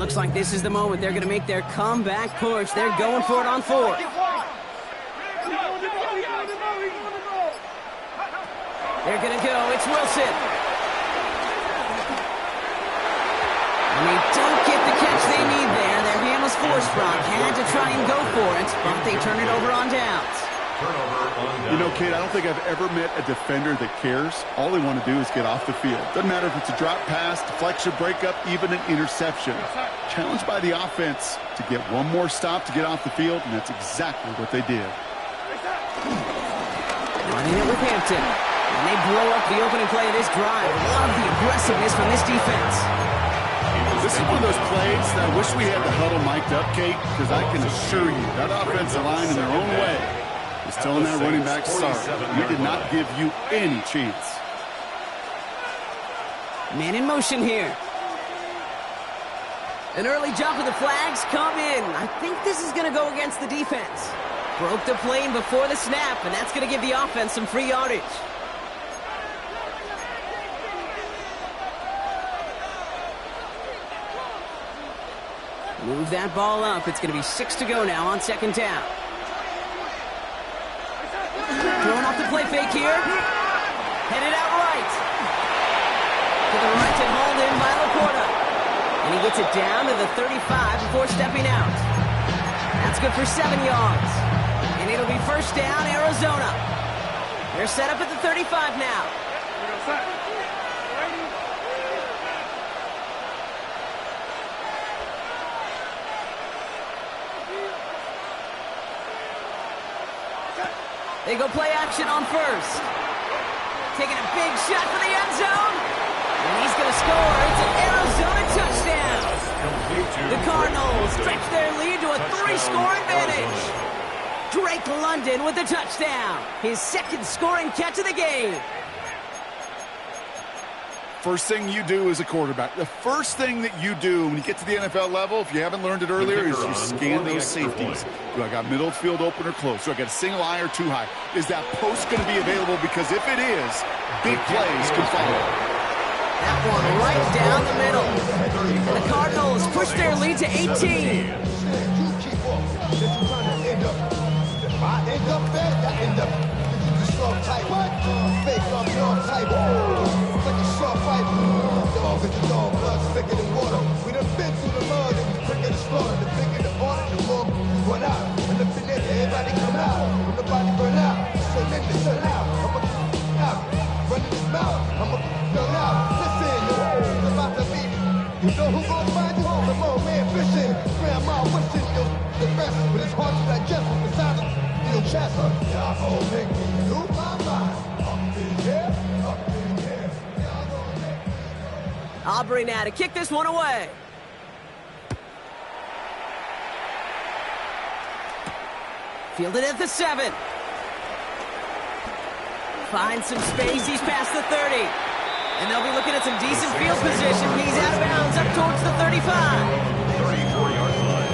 Looks like this is the moment they're going to make their comeback push. They're going for it on fourth. They're going to go. It's Wilson. And they don't get the catch they need there. Their hand was forced, Brock. Had to try and go for it, but they turn it over on downs. You know, Kate, I don't think I've ever met a defender that cares. All they want to do is get off the field. Doesn't matter if it's a drop pass, deflection, breakup, even an interception. Challenged by the offense to get one more stop to get off the field, and that's exactly what they did. Running it with Hampton. And they blow up the opening play of this drive. Love the aggressiveness from this defense. This is one of those plays that I wish we had the huddle mic'd up, Kate, because I can assure you that offensive line in their own way is telling that running back, sorry, we did not give you any chance. Man in motion here. An early jump of the flags come in. I think this is going to go against the defense. Broke the plane before the snap, and that's going to give the offense some free yardage. Move that ball up. It's going to be 6 to go now on second down. Throwing off the play fake here. Headed out right. To the right and hauled in by Laporta. And he gets it down to the 35 before stepping out. That's good for 7 yards. And it'll be first down, Arizona. They're set up at the 35 now. They go play action on first. Taking a big shot for the end zone. And he's going to score. It's an Arizona touchdown. The Cardinals stretch their lead to a 3-score advantage. Drake London with the touchdown. His second scoring catch of the game. First thing you do as a quarterback, the first thing that you do when you get to the NFL level, if you haven't learned it earlier, is you scan those safeties. Do I got middle field open or close? Do I got a single high or too high? Is that post going to be available? Because if it is, big plays can follow. That one right down the middle. The Cardinals push their lead to 18. We done been through the mud and we quicker to slaughter. The bigger the order, the more we run out. And the finesse, everybody come out. When the body burn out, say let me shut out. I'm a out, running his mouth. I'm a burn out. Listen, it's about to be. You know who gon' find you? The more man fishing. Grandma wishing you the best, but it's hard to digest with the sound of your chest. Y'all gon' make me lose my mind. Up in here, up in here. Y'all gon' make me. Aubrey now to kick this one away. Fielded at the 7. Finds some space. He's past the 30. And they'll be looking at some decent field position. He's out of bounds up towards the 35. 34-yard line.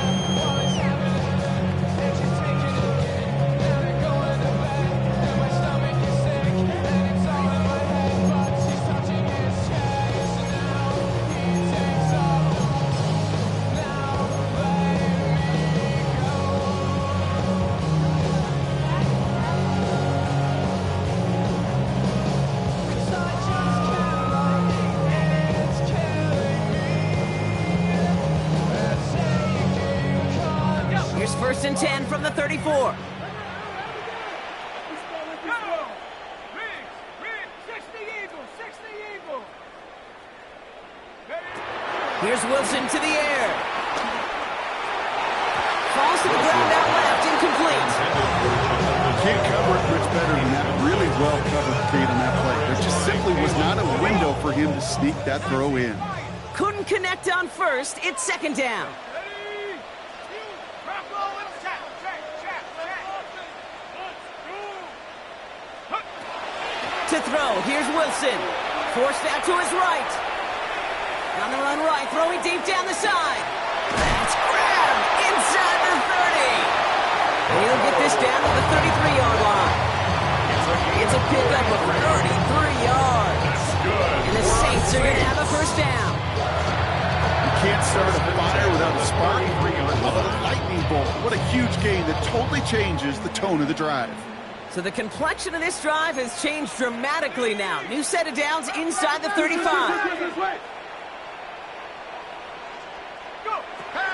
First and 10 from the 34. Here's Wilson to the air. Falls to the ground out left, incomplete. You can't cover it much better than that. Really well covered, Kate, on that play. There just simply was not a window for him to sneak that throw in. Couldn't connect on first. It's second down. To throw, here's Wilson. Forced out to his right. On the run right, throwing deep down the side. That's grabbed inside the 30. He'll get this down to the 33-yard line. It's a pickup of 33 yards. And the Saints are going to have a first down. You can't start a fire without a spark. How about a lightning bolt? What a huge gain that totally changes the tone of the drive. So the complexion of this drive has changed dramatically now. New set of downs inside the 35.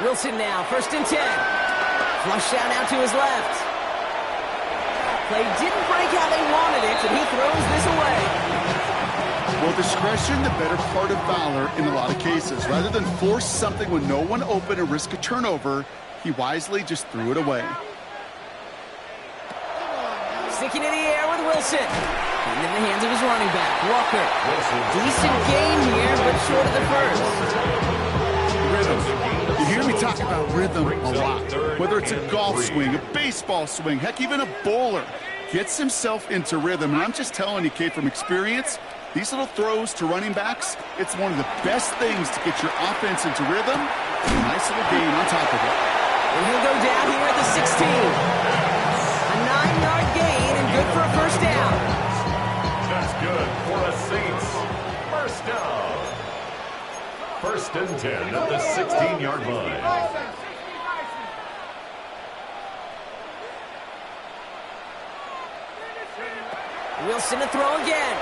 Wilson now, 1st and 10. Flush down out to his left. Play didn't break how they wanted it, and he throws this away. Well, discretion, the better part of valor in a lot of cases. Rather than force something when no one open and risk a turnover, he wisely just threw it away. Sticking in the air with Wilson. And in the hands of his running back, Walker. Decent gain here, but short of the first. Rhythm. You hear me talk about rhythm a lot. Whether it's a golf swing, a baseball swing, heck, even a bowler. Gets himself into rhythm. And I'm just telling you, Kate, from experience, these little throws to running backs, it's one of the best things to get your offense into rhythm. And a nice little gain on top of it. And he'll go down here at the 16. A 9-yard gain and good for a first down. That's good for a Saints first down. 1st and 10 at the 16-yard line. Wilson to throw again.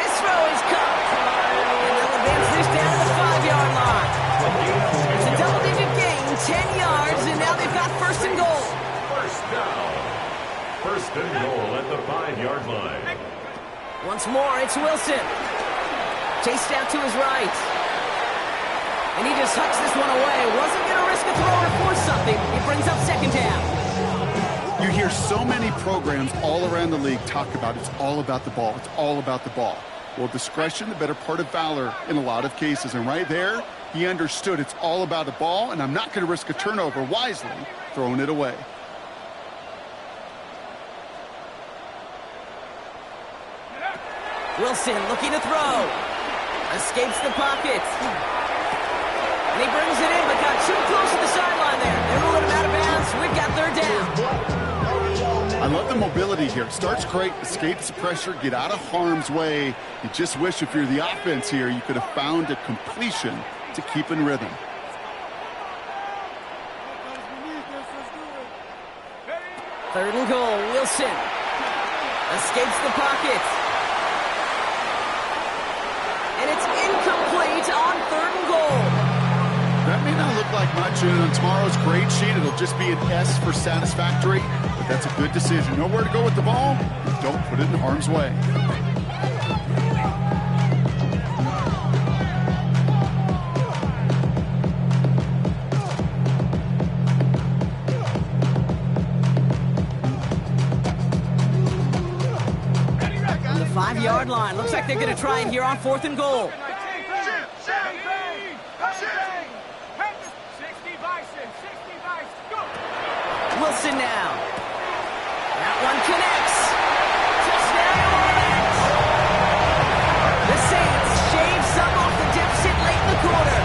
This throw is caught. And they'll advance this down to the 5-yard line. It's a double-digit gain, 10 yards, and now they've got 1st and goal. First down. 1st and goal at the 5-yard line. Once more, it's Wilson. Chased out to his right. And he just hucks this one away. Wasn't going to risk a throw or force something. It brings up 2nd down. You hear so many programs all around the league talk about it's all about the ball. It's all about the ball. Well, discretion, the better part of valor in a lot of cases. And right there, he understood it's all about the ball, and I'm not going to risk a turnover, wisely throwing it away. Wilson looking to throw. Escapes the pocket. And he brings it in, but got too close to the sideline there. They rule him out of bounds. We've got 3rd down. I love the mobility here. Starts great, escapes the pressure, get out of harm's way. You just wish if you're the offense here, you could have found a completion to keep in rhythm. Third and goal, Wilson. Escapes the pocket. And it's incomplete on 3rd and goal. That may not look like much, and on tomorrow's grade sheet, it'll just be an S for satisfactory, but that's a good decision. Know where to go with the ball, and don't put it in harm's way. On the 5-yard line, looks like they're going to try it here on 4th and goal. Wilson now. That one connects. Touchdown, Orange. The Saints shave some off the deficit late in the quarter.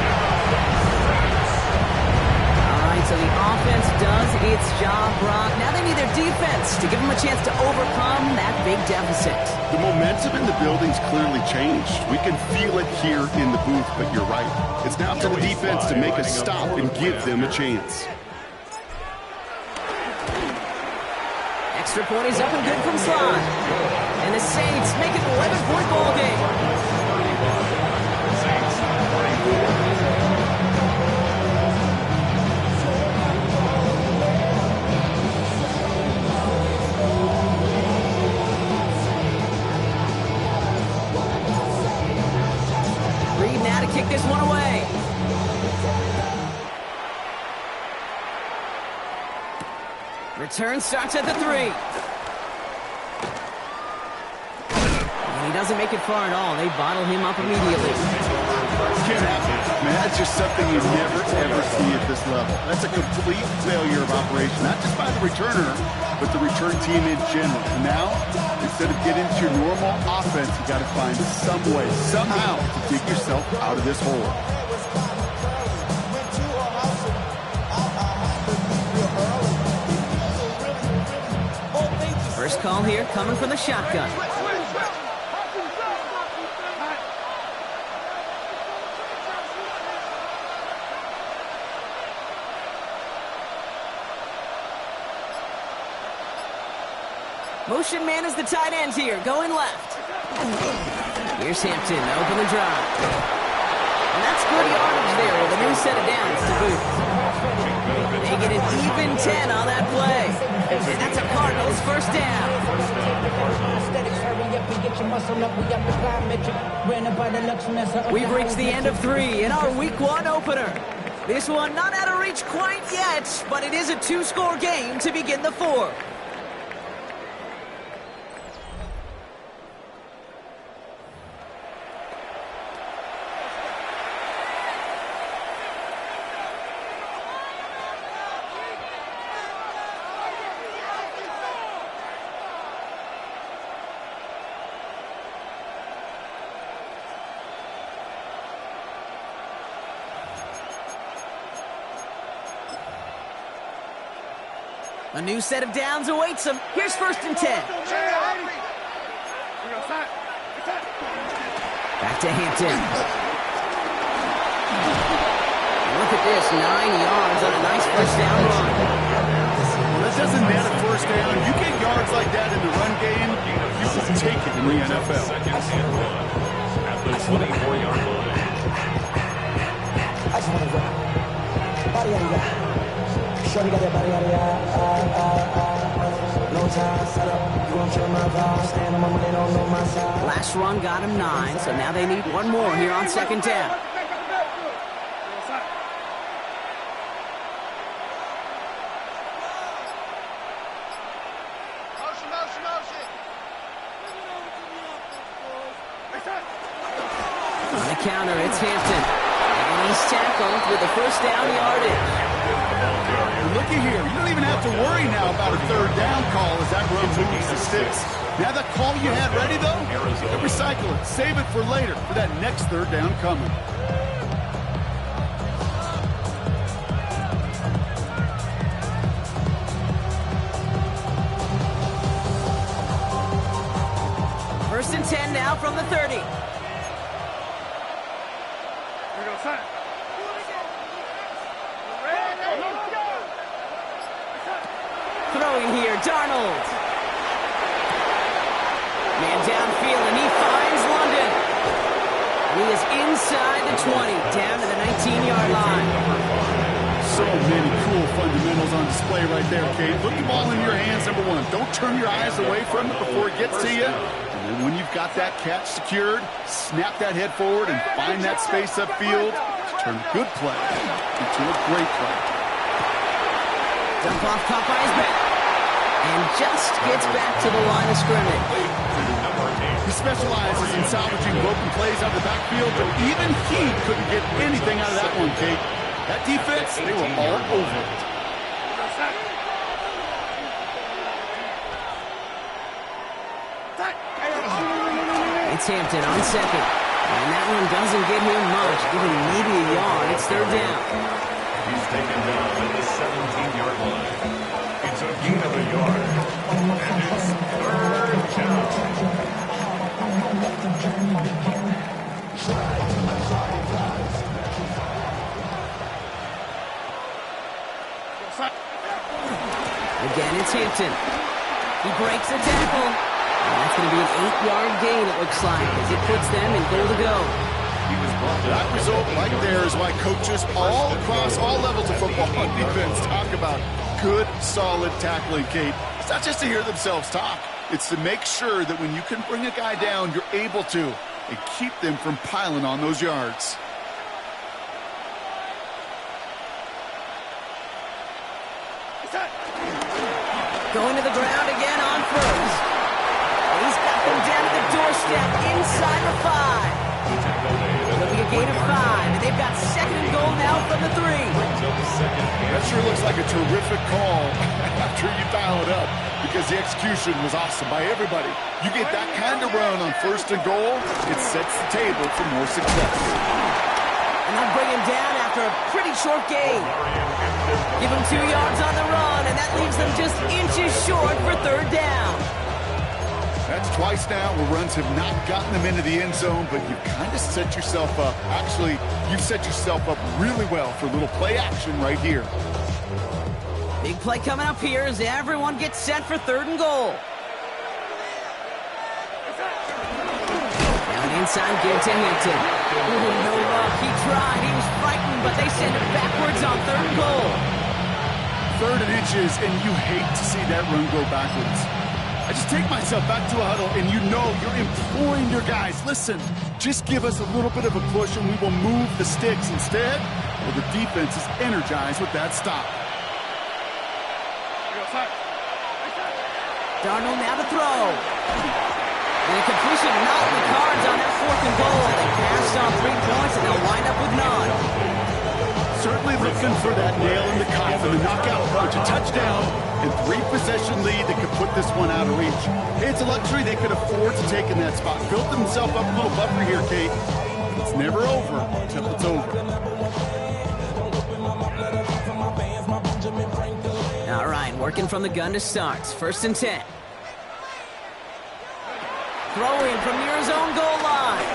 All right, so the offense does its job, Brock. Now they need their defense to give them a chance to overcome that big deficit. The momentum in the building's clearly changed. We can feel it here in the booth, but you're right. It's now up to the defense to make a stop and give them a chance. Extra point is up and good from Slot. And the Saints make it an 11-point ball game. Reed now to kick this one away. Return starts at the 3. And he doesn't make it far at all. They bottle him up immediately. Can't happen. Man, that's just something you never, ever see at this level. That's a complete failure of operation, not just by the returner, but the return team in general. And now, instead of getting to your normal offense, you got to find some way, somehow, to dig yourself out of this hole. First call here coming from the shotgun. Motion man is the tight end here, going left. Here's Hampton, open the drive. And that's good yardage there with a new set of downs to boot. They get an even 10 on that play. That's a Cardinals first down. We've reached the end of 3 in our Week 1 opener. This one not out of reach quite yet, but it is a 2-score game to begin the 4th. A new set of downs awaits them. Here's 1st and 10. Back to Hampton. Look at this, 9 yards on a nice first down run. Well, that doesn't net a first down. You get yards like that in the run game, you will take it in the NFL. Second and 1 at the 24-yard line. I just want to go. Body out of that. Shorty got that body out of no time, set up. You gon' kill my vibe. Stand on my money, don't know my side. Last run got him 9, so now they need one more here on 2nd down. On the counter, it's Hampton. And he's tackled with the first down yardage. Looky here. You don't even have to worry now about a 3rd down call as that run moves the sticks. Now that call you had ready, though, recycle it. Save it for later for that next 3rd down coming. First and 10 now from the 30. Throwing here, Darnold. Man downfield, and he finds London. He is inside the 20, down to the 19-yard line. So many cool fundamentals on display right there, Kate. Put the ball in your hands, number 1. Don't turn your eyes away from it before it gets to you. And then when you've got that catch secured, snap that head forward and find that space upfield to turn a good play into a great play. Dump off caught by his back. And just gets back to the line of scrimmage. He specializes in salvaging broken plays out of the backfield, but even he couldn't get anything out of that one, Kate. That defense, they were all over it. It's Hampton on 2nd. And that one doesn't get him much, giving maybe a yard. It's 3rd down. He's taken down at the 17-yard line. It's a gain of a yard. And it's 3rd down. Again, it's Hampton. He breaks the tackle. And that's going to be an 8-yard gain, it looks like, as it puts them in goal to go. That result right there is why coaches all across all levels of football on defense talk about good, solid tackling, Kate. It's not just to hear themselves talk. It's to make sure that when you can bring a guy down, you're able to, and keep them from piling on those yards. Going to the ground again on 1st. He's got them down at the doorstep inside the 5. It'll be a gain of 5, and they've got 2nd and goal now from the 3. That sure looks like a terrific call after you dial it up, because the execution was awesome by everybody. You get that kind of run on 1st and goal, it sets the table for more success. And they'll bring him down after a pretty short gain. Give him 2 yards on the run, and that leaves them just inches short for 3rd down. That's twice now where runs have not gotten them into the end zone, but you've kind of set yourself up. Actually, you've set yourself up really well for a little play action right here. Big play coming up here as everyone gets set for 3rd and goal. inside give to Hampton. Ooh, no luck. He tried. He was frightened, but they send it backwards on 3rd and goal. 3rd and inches, and you hate to see that run go backwards. I just take myself back to a huddle, and you know you're imploring your guys, listen, just give us a little bit of a push, and we will move the sticks instead. Well, the defense is energized with that stop. Darnold now to throw. And a completion not in the cards on that 4th and goal. They passed on 3 points, and they'll wind up with none. Certainly looking for that nail in the coffin, the knockout punch, a touchdown, and 3-possession lead that could put this one out of reach. It's a luxury they could afford to take in that spot. Built themselves up a little buffer here, Kate. It's never over until it's over. All right, working from the gun to start. 1st and 10. Throwing from near his own goal line.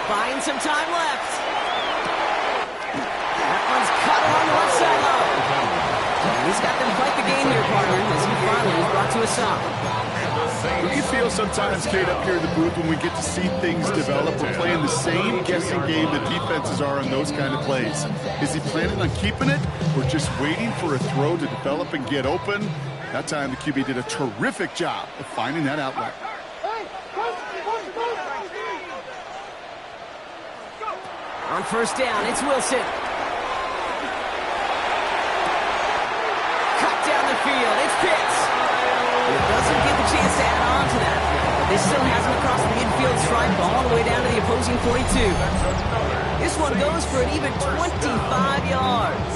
Buying some time left. That one's cut along the left sideline. He's got them fight the game here, partner, as he finally is brought to a stop. We can feel sometimes, Kate, up here in the booth when we get to see things develop. We're playing the same guessing game that defenses are on those kind of plays. Is he planning on keeping it or just waiting for a throw to develop and get open? That time the QB did a terrific job of finding that outlet. On 1st down, it's Wilson. Cut down the field, it's Pitts. It doesn't get the chance to add on to that, but this still has him across the midfield stripe all the way down to the opposing 42. This one goes for an even 25 yards.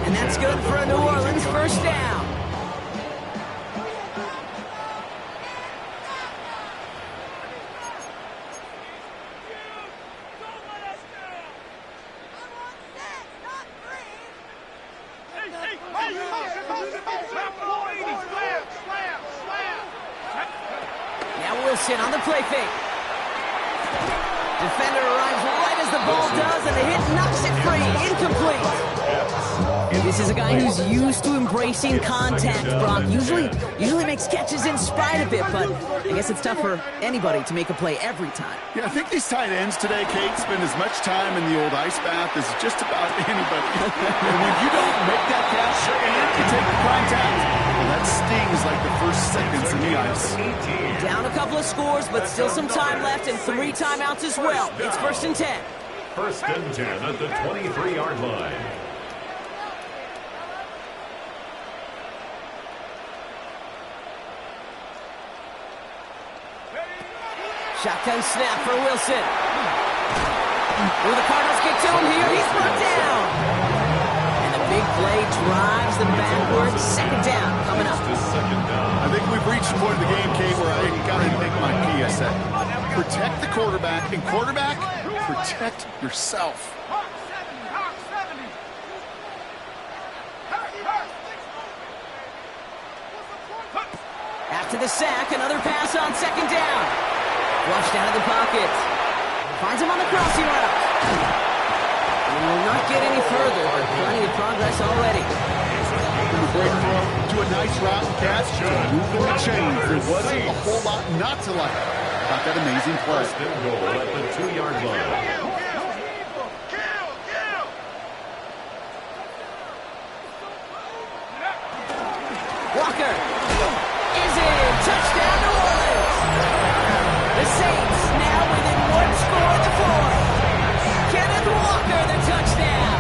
And that's good for a New Orleans 1st down. Wilson on the play fake. Defender arrives right as the ball does, and the hit knocks it free. Incomplete. This is a guy who's used to embracing contact, Brock. Usually makes catches in spite of it, but I guess it's tough for anybody to make a play every time. Yeah, I think these tight ends today, Kate, spend as much time in the old ice bath as just about anybody. And when you don't make that catch and you take the contact, well, that stings like the first seconds in the ice. Down a couple of scores, but still some time left and 3 timeouts as well. It's 1st and 10. 1st and 10 at the 23-yard line. Shotgun snap for Wilson. Will the Cardinals get to him here? He's brought down. And the big play drives them backwards. 2nd down coming up. I think we've reached the point of the game, Kate, where I got to make my PSA. Protect the quarterback, and quarterback, protect yourself. After the sack, another pass on 2nd down. Flushed out of the pocket. Finds him on the crossing route. And will not get any further, but plenty of progress already. From the break throw to a nice route catch, moving the chains. There wasn't a whole lot not to like about that amazing play. 1st and goal at the 2-yard line. Walker is in. Touchdown, New Orleans. The Saints now within 1 score in the 4th. Kenneth Walker, the touchdown.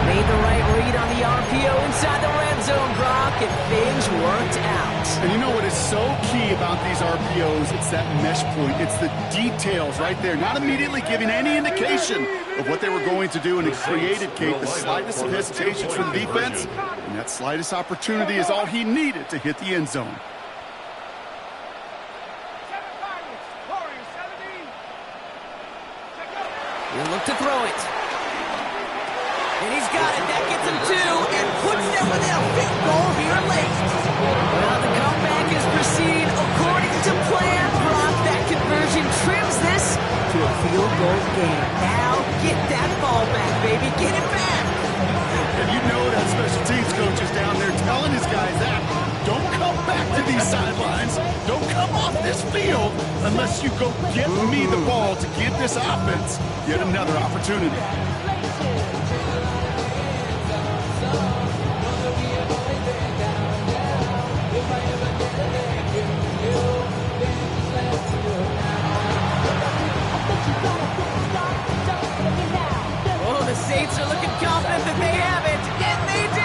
Made the right read on the RPO inside the red zone, Brock, and things worked out. And you know what is so key about these RPOs? It's that mesh point. It's the details right there. Not immediately giving any indication of what they were going to do, and it created, Kate, the slightest of hesitations for the defense. And that slightest opportunity is all he needed to hit the end zone. He'll look to throw it. And he's got it. That gets him 2 and puts them within a field goal here late. Well, the comeback is proceeding according to plan, Brock. That conversion trims this to a field goal game. Now get that ball back, baby. Get it back. And you know that special teams coach is down there telling his guys that. Don't come back to these sidelines. Don't come off this field unless you go get me the ball to give this offense yet another opportunity. Oh, the Saints are looking confident that they have it, and they do!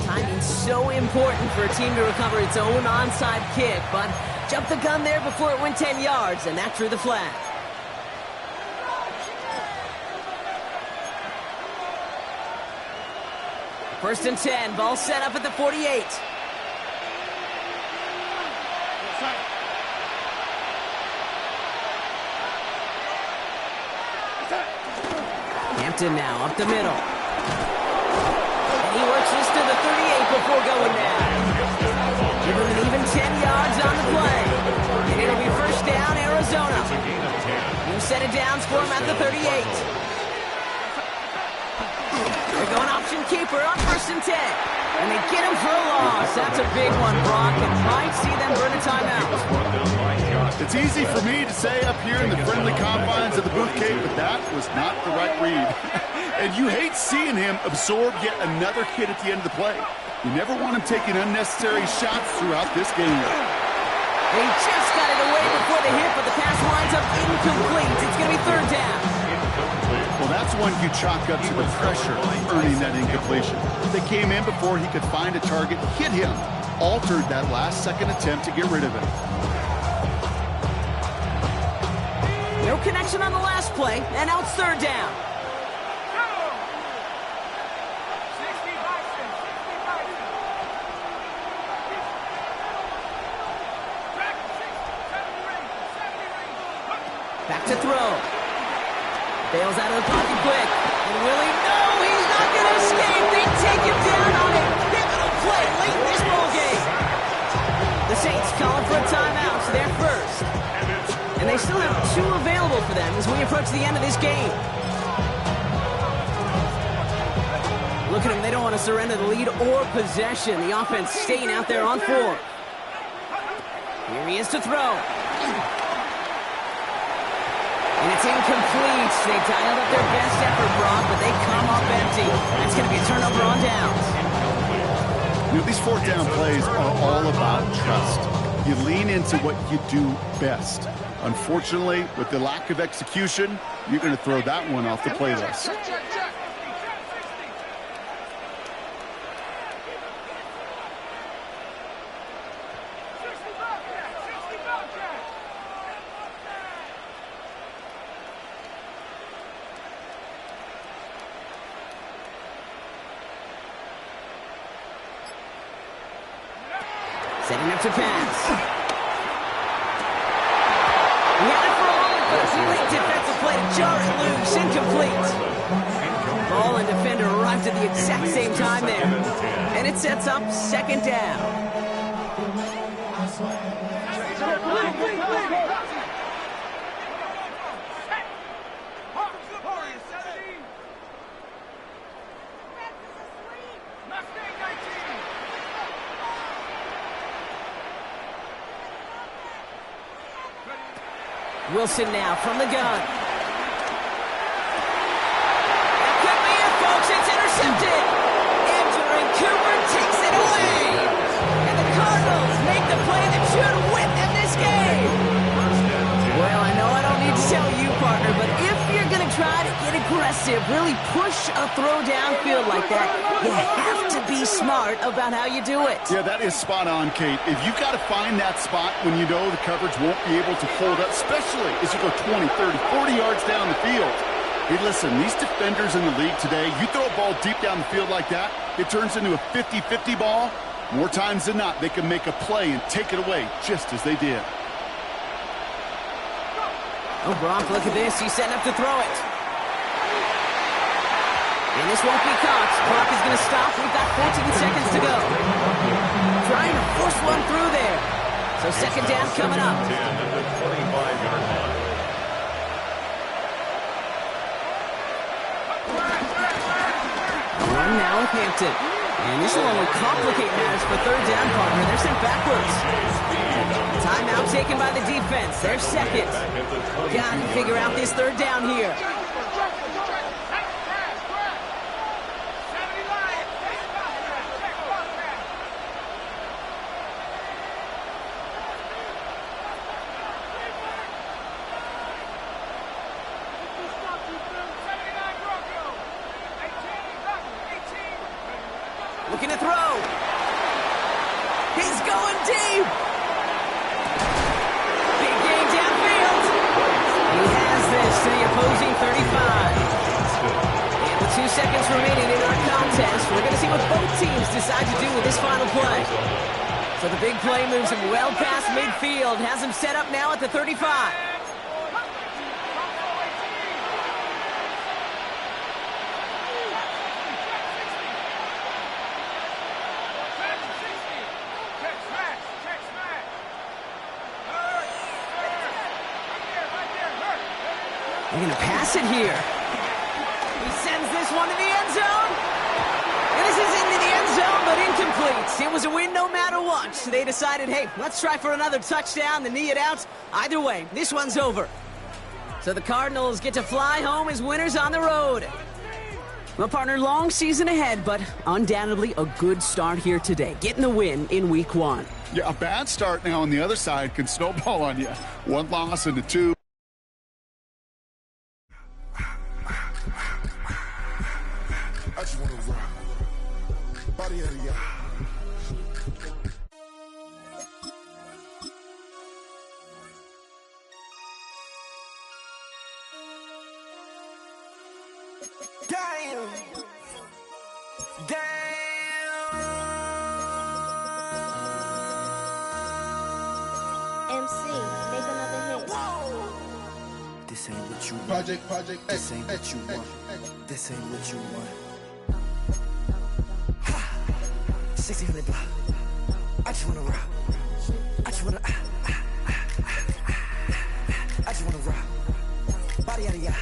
Timing's so important for a team to recover its own onside kick, but jumped the gun there before it went 10 yards, and that drew the flag. First and 10, ball set up at the 48. Hampton now up the middle. And he works this to the 38 before going down. Give him an even 10 yards on the play. And it'll be first down, Arizona. New set of downs for him at the 38. They're going option keeper on first and 10. And they get him for a loss. That's a big one, Brock, and might see them burn a timeout. It's easy for me to say up here in the friendly confines of the booth cave, but that was not the right read. And you hate seeing him absorb yet another hit at the end of the play. You never want him taking unnecessary shots throughout this game. He just got it away before the hit, but the pass winds up incomplete. It's going to be third down. Well, that's one you chalk up to the pressure earning that incompletion. They came in before he could find a target, hit him, altered that last-second attempt to get rid of it. No connection on the last play, and now it's third down. Back to throw. Bails out of the pocket quick. And Willie, no, he's not going to escape. They take him down on a pivotal play late in this ball game. The Saints calling for a timeout, so they're first. And they still have two available for them as we approach the end of this game. Look at them, they don't want to surrender the lead or possession. The offense staying out there on four. Here he is to throw. And it's incomplete. They dialed up their best effort, Brock, but they come up empty. That's going to be a turnover on downs. You know, these fourth down plays are all about trust. You lean into what you do best. Unfortunately, with the lack of execution, you're going to throw that one off the playlist. Setting up to pass. He had it for a moment, but a late defensive play to jar it loose. Incomplete. Ball and defender arrived at the exact same time there. And it sets up second down. Wilson now from the gun. That could be it, folks. It's intercepted. Entering Cooper takes it away. And the Cardinals make the play that should win them this game. Well, I know I don't need to tell you, partner, but if you're going to try to get aggressive, really push a throw downfield like that, you have to be smart about how you do it. Yeah, that is spot on, Kate. If you've got to find that spot when you know the coverage won't be able to hold up, especially as you go 20, 30, 40 yards down the field. Hey, listen, these defenders in the league today, you throw a ball deep down the field like that, it turns into a 50-50 ball. More times than not, they can make a play and take it away just as they did. Oh, Brock, look at this. He's setting up to throw it. And this won't be caught. Brock is going to stop. We've got 14 seconds to go. Trying to force one through there. So second down coming up. 10 at the 25-yard line. now with Hampton. And this will only complicate matters for third down, partner. They're sent backwards. Timeout taken by the defense. They're second. Got to figure out this third down here. Looking to throw. He's going deep. Big gain downfield. He has this to the opposing 35. And with 2 seconds remaining in our contest, we're going to see what both teams decide to do with this final play. So the big play moves him well past midfield. Has him set up now at the 35. They're going to pass it here. He sends this one to the end zone. And this is into the end zone, but incomplete. It was a win no matter what. They decided, hey, let's try for another touchdown, the knee it out. Either way, this one's over. So the Cardinals get to fly home as winners on the road. Well, partner, long season ahead, but undoubtedly a good start here today. Getting the win in week 1. Yeah, a bad start now on the other side can snowball on you. 1 loss into 2. I just wanna rock. Body out of y'all. Damn. MC, make another hit. This ain't what you want. Project This ain't what you want. This ain't what you want. 1600 block. I just wanna rock. I just wanna. I just wanna rock. Body out of ya.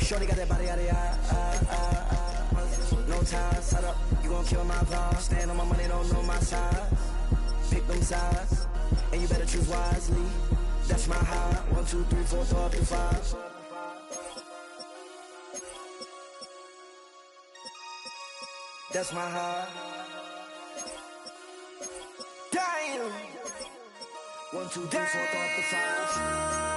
Shorty got that body out of ya. No time, set up. You gon' kill my vibe. Stand on my money, don't know my size. Pick them sides, and you better choose wisely. That's my high. 1, 2, 3, 4, throw up to 5. That's my high. Damn. 1, 2, 3, 4, throw up to 5.